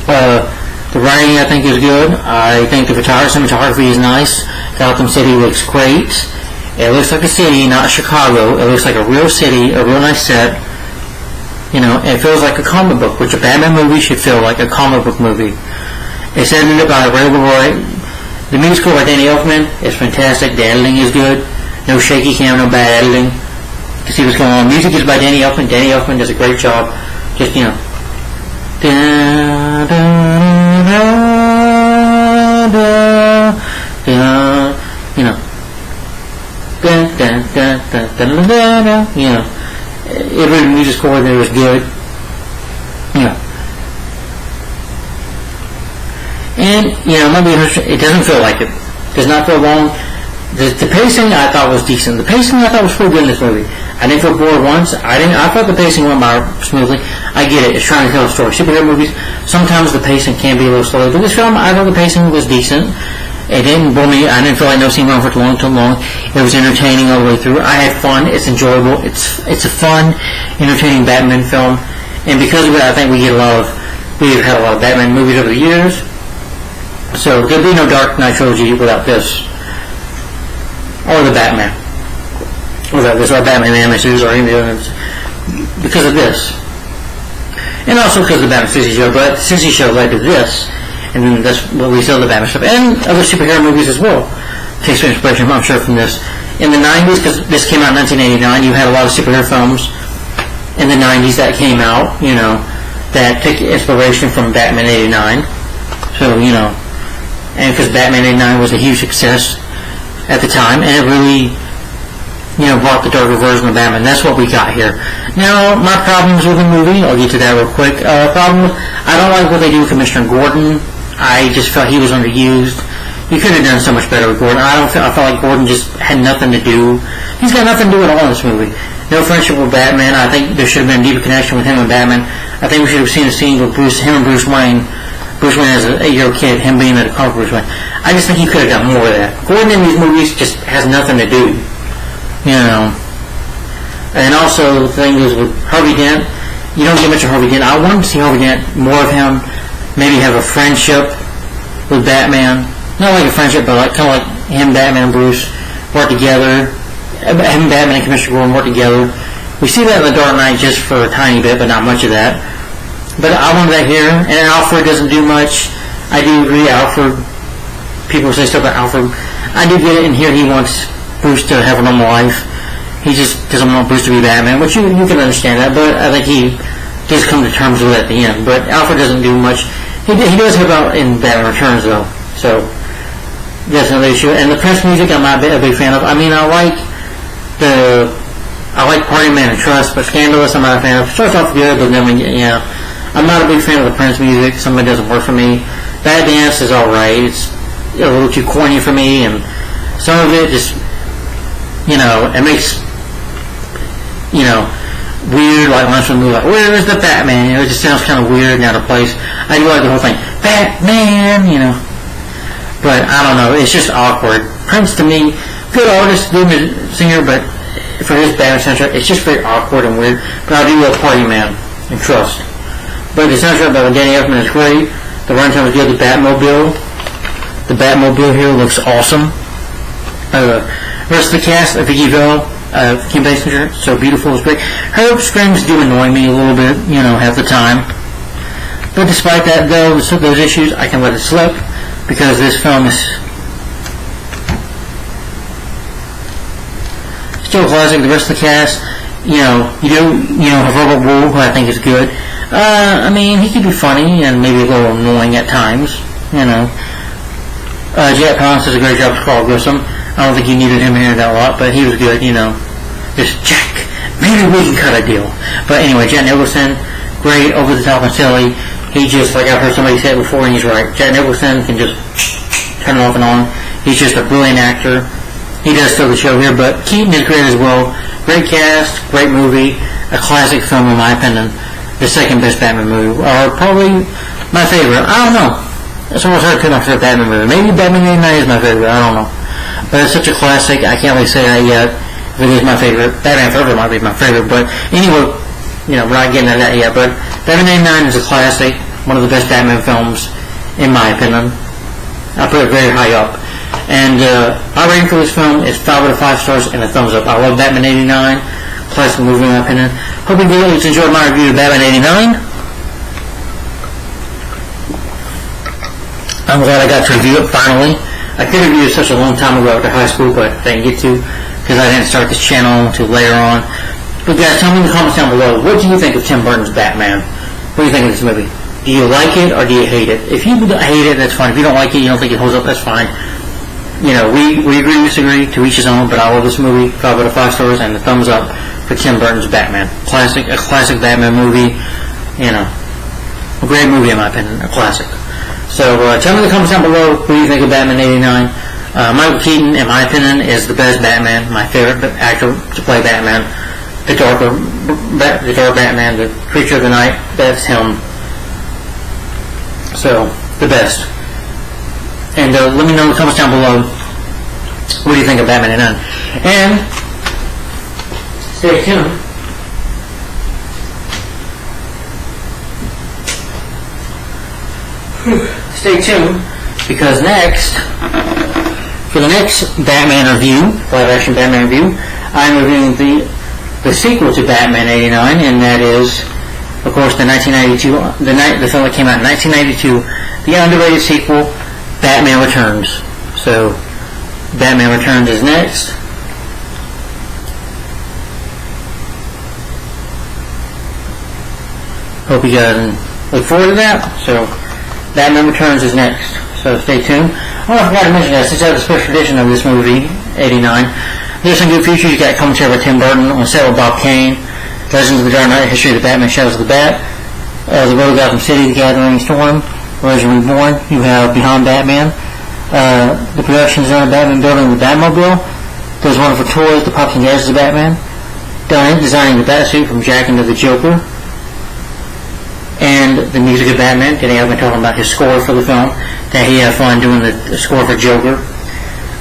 The writing I think is good. I think the cinematography is nice. Gotham City looks great. It looks like a city, not Chicago. It looks like a real city, a real nice set. You know, it feels like a comic book, which a Batman movie should feel like a comic book movie. It's edited by Ray Leroy. The music score by Danny Elfman is fantastic. The editing is good. No shaky cam, no bad editing. You see what's going on. Music is by Danny Elfman. Danny Elfman does a great job. Just, you know. Da, da, da, da, da, you know. Da, da, da, da, da, da, da, you know. Every music score there is good. You know. And, you know, maybe it doesn't feel like it. Does not feel long. The pacing I thought was decent. The pacing I thought was pretty good in this movie. I didn't feel bored once. I thought the pacing went by smoothly. I get it. It's trying to tell a story. Superhero movies, sometimes the pacing can be a little slow. But this film, I thought the pacing was decent. It didn't bore me. I didn't feel like no scene went on for too long. It was entertaining all the way through. I had fun. It's enjoyable. It's a fun, entertaining Batman film. And because of it, I think we've had a lot of Batman movies over the years. So there'll be no Dark Knight trilogy without this. Or the Batman. Without this, or Batman animations, or any of the because of this. And also because of the Batman 60 show, but the 60 show led to this. And then that's what we saw the Batman stuff. And other superhero movies as well. Takes some inspiration, I'm sure, from this. In the 90s, because this came out in 1989, you had a lot of superhero films in the 90s that came out, you know, that took inspiration from Batman 89. So, you know, and because Batman 89 was a huge success at the time, and it really, you know, brought the darker version of Batman. That's what we got here. Now, my problems with the movie, I'll get to that real quick. I don't like what they do with Commissioner Gordon. I just felt he was underused. He could have done so much better with Gordon. I felt like Gordon just had nothing to do. He's got nothing to do at all in this movie. No friendship with Batman. I think there should have been a deeper connection with him and Batman. I think we should have seen a scene with him and Bruce Wayne. Bruce Wayne as an 8-year-old kid, him being at a car Bruce Wayne. I just think he could have done more of that. Gordon in these movies just has nothing to do. You know. And also, the thing is with Harvey Dent, you don't get much of Harvey Dent. I wanted to see Harvey Dent, more of him, maybe have a friendship with Batman. Not like a friendship, but like kind of like him, Batman, and Bruce work together. Him, Batman, and Commissioner Gordon work together. We see that in The Dark Knight just for a tiny bit, but not much of that. But I wanted that here, and Alfred doesn't do much. I do agree, Alfred. People say stuff about Alfred. I do get it, and here he wants Bruce to have a normal life. He just doesn't want Bruce to be Batman, which you can understand that, but I think he does come to terms with it at the end. But Alfred doesn't do much. He does help out in Batman Returns, though. So that's another issue. And the Prince music, I'm not a big fan of. I mean, I like Party Man and Trust, but Scandalous, I'm not a fan of. Starts off good, but then I'm not a big fan of the Prince music. Some of it doesn't work for me. Bad Dance is alright. It's a little too corny for me, and some of it just, you know, it makes, you know, weird, like once we move, like, where is the Batman? You know, it just sounds kind of weird and out of place. I do like the whole thing, Batman, you know. But I don't know, it's just awkward. Prince, to me, good artist, good singer, but for his Batman soundtrack, it's just very awkward and weird. But I do love Party Man and Trust. But the soundtrack by Danny Elfman is great. The runtime is good. The Batmobile here looks awesome. Rest of the cast, Vicky Vale, Kim Basinger, so beautiful, it's great. Her screams do annoy me a little bit, you know, half the time. But despite that, though, those issues, I can let it slip, because this film is still a classic. The rest of the cast, you know, have Robert Wu, who I think is good. I mean, he could be funny and maybe a little annoying at times, you know. Jack Palance does a great job as Carl Grissom. I don't think you needed him here that a lot, but he was good, you know. Just, Jack, maybe we can cut a deal. But anyway, Jack Nicholson, great, over the top and silly. He just, like I've heard somebody say it before, and he's right. Jack Nicholson can just turn it off and on. He's just a brilliant actor. He does steal the show here, but Keaton is great as well. Great cast, great movie, a classic film in my opinion. The second best Batman movie, or probably my favorite. I don't know. It's almost hard to pick my favorite Batman movie. Maybe Batman 89 is my favorite, I don't know. But it's such a classic, I can't really say that yet. If it is my favorite. Batman Forever might be my favorite, but anyway, we're not getting at that yet. But Batman 89 is a classic, one of the best Batman films, in my opinion. I put it very high up. And my rating for this film is 5 out of 5 stars and a thumbs up. I love Batman 89, classic movie in my opinion. Hope you guys enjoyed my review of Batman 89. I'm glad I got to review it finally. I could have reviewed it such a long time ago after high school, but I didn't get to because I didn't start this channel until later on. But guys, tell me in the comments down below, what do you think of Tim Burton's Batman? What do you think of this movie? Do you like it or do you hate it? If you hate it, that's fine. If you don't like it, you don't think it holds up, that's fine. We agree to disagree, to each his own, but I love this movie, 5 out of 5 stars, and a thumbs up for Tim Burton's Batman. A classic Batman movie, a great movie in my opinion, a classic. So tell me in the comments down below, what do you think of Batman 89? Michael Keaton, in my opinion, is the best Batman, my favorite actor to play Batman. The dark Batman, the creature of the night, that's him. So, the best. And let me know in the comments down below, what do you think of Batman 89? And stay tuned. Stay tuned, because for the next Batman review, live-action Batman review, I'm reviewing the sequel to Batman 89, and that is, of course, the 1992, the film that came out in 1992, the underrated sequel, Batman Returns. So, Batman Returns is next. Hope you guys look forward to that. So, Batman Returns is next. So, stay tuned. Oh, I forgot to mention that, since I have a special edition of this movie, 89, there's some good features. You got commentary by Tim Burton on set with Bob Kane, Legends of the Dark Knight, History of the Batman, Shadows of the Bat, The Road to Gotham City, The Gathering Storm, Legend Reborn. You have Beyond Batman, the production design of Batman building the Batmobile, Those Wonderful Toys, The Pops and Gadgets of Batman, designing the Batsuit from Jack into the Joker, and the music of Batman. Today I've been talking about his score for the film, that he had fun doing the score for Joker.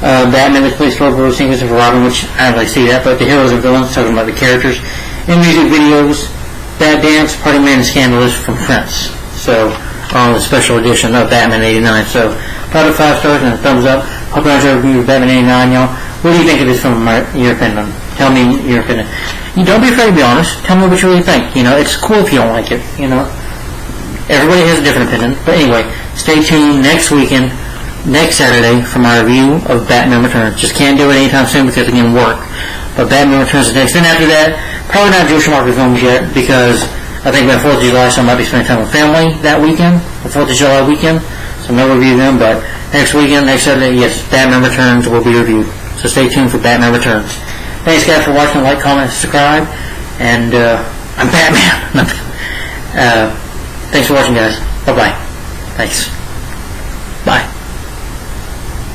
Batman, the police storyboard sequence of Robin, which I don't really see that, but the heroes and villains, talking about the characters, and music videos, Bat Dance, Party Man, and Scandalous from Prince. So, on the special edition of Batman 89. So, 5 out of 5 stars and a thumbs up. Hope you enjoyed the review of Batman 89, y'all. What do you think of this film, your opinion? Tell me your opinion. Don't be afraid to be honest. Tell me what you really think. It's cool if you don't like it, Everybody has a different opinion. But anyway, stay tuned next weekend, next Saturday, for my review of Batman Returns. Just can't do it anytime soon because again, work. But Batman Returns is next. Then after that, probably not Joe Schumacher films yet, because I think by 4th of July, so I might be spending time with family that weekend, the 4th of July weekend. So no review then, but next weekend, next Saturday, yes, Batman Returns will be reviewed. So stay tuned for Batman Returns. Thanks guys for watching. Like, comment, subscribe. And I'm Batman. Thanks for watching guys. Bye-bye. Thanks.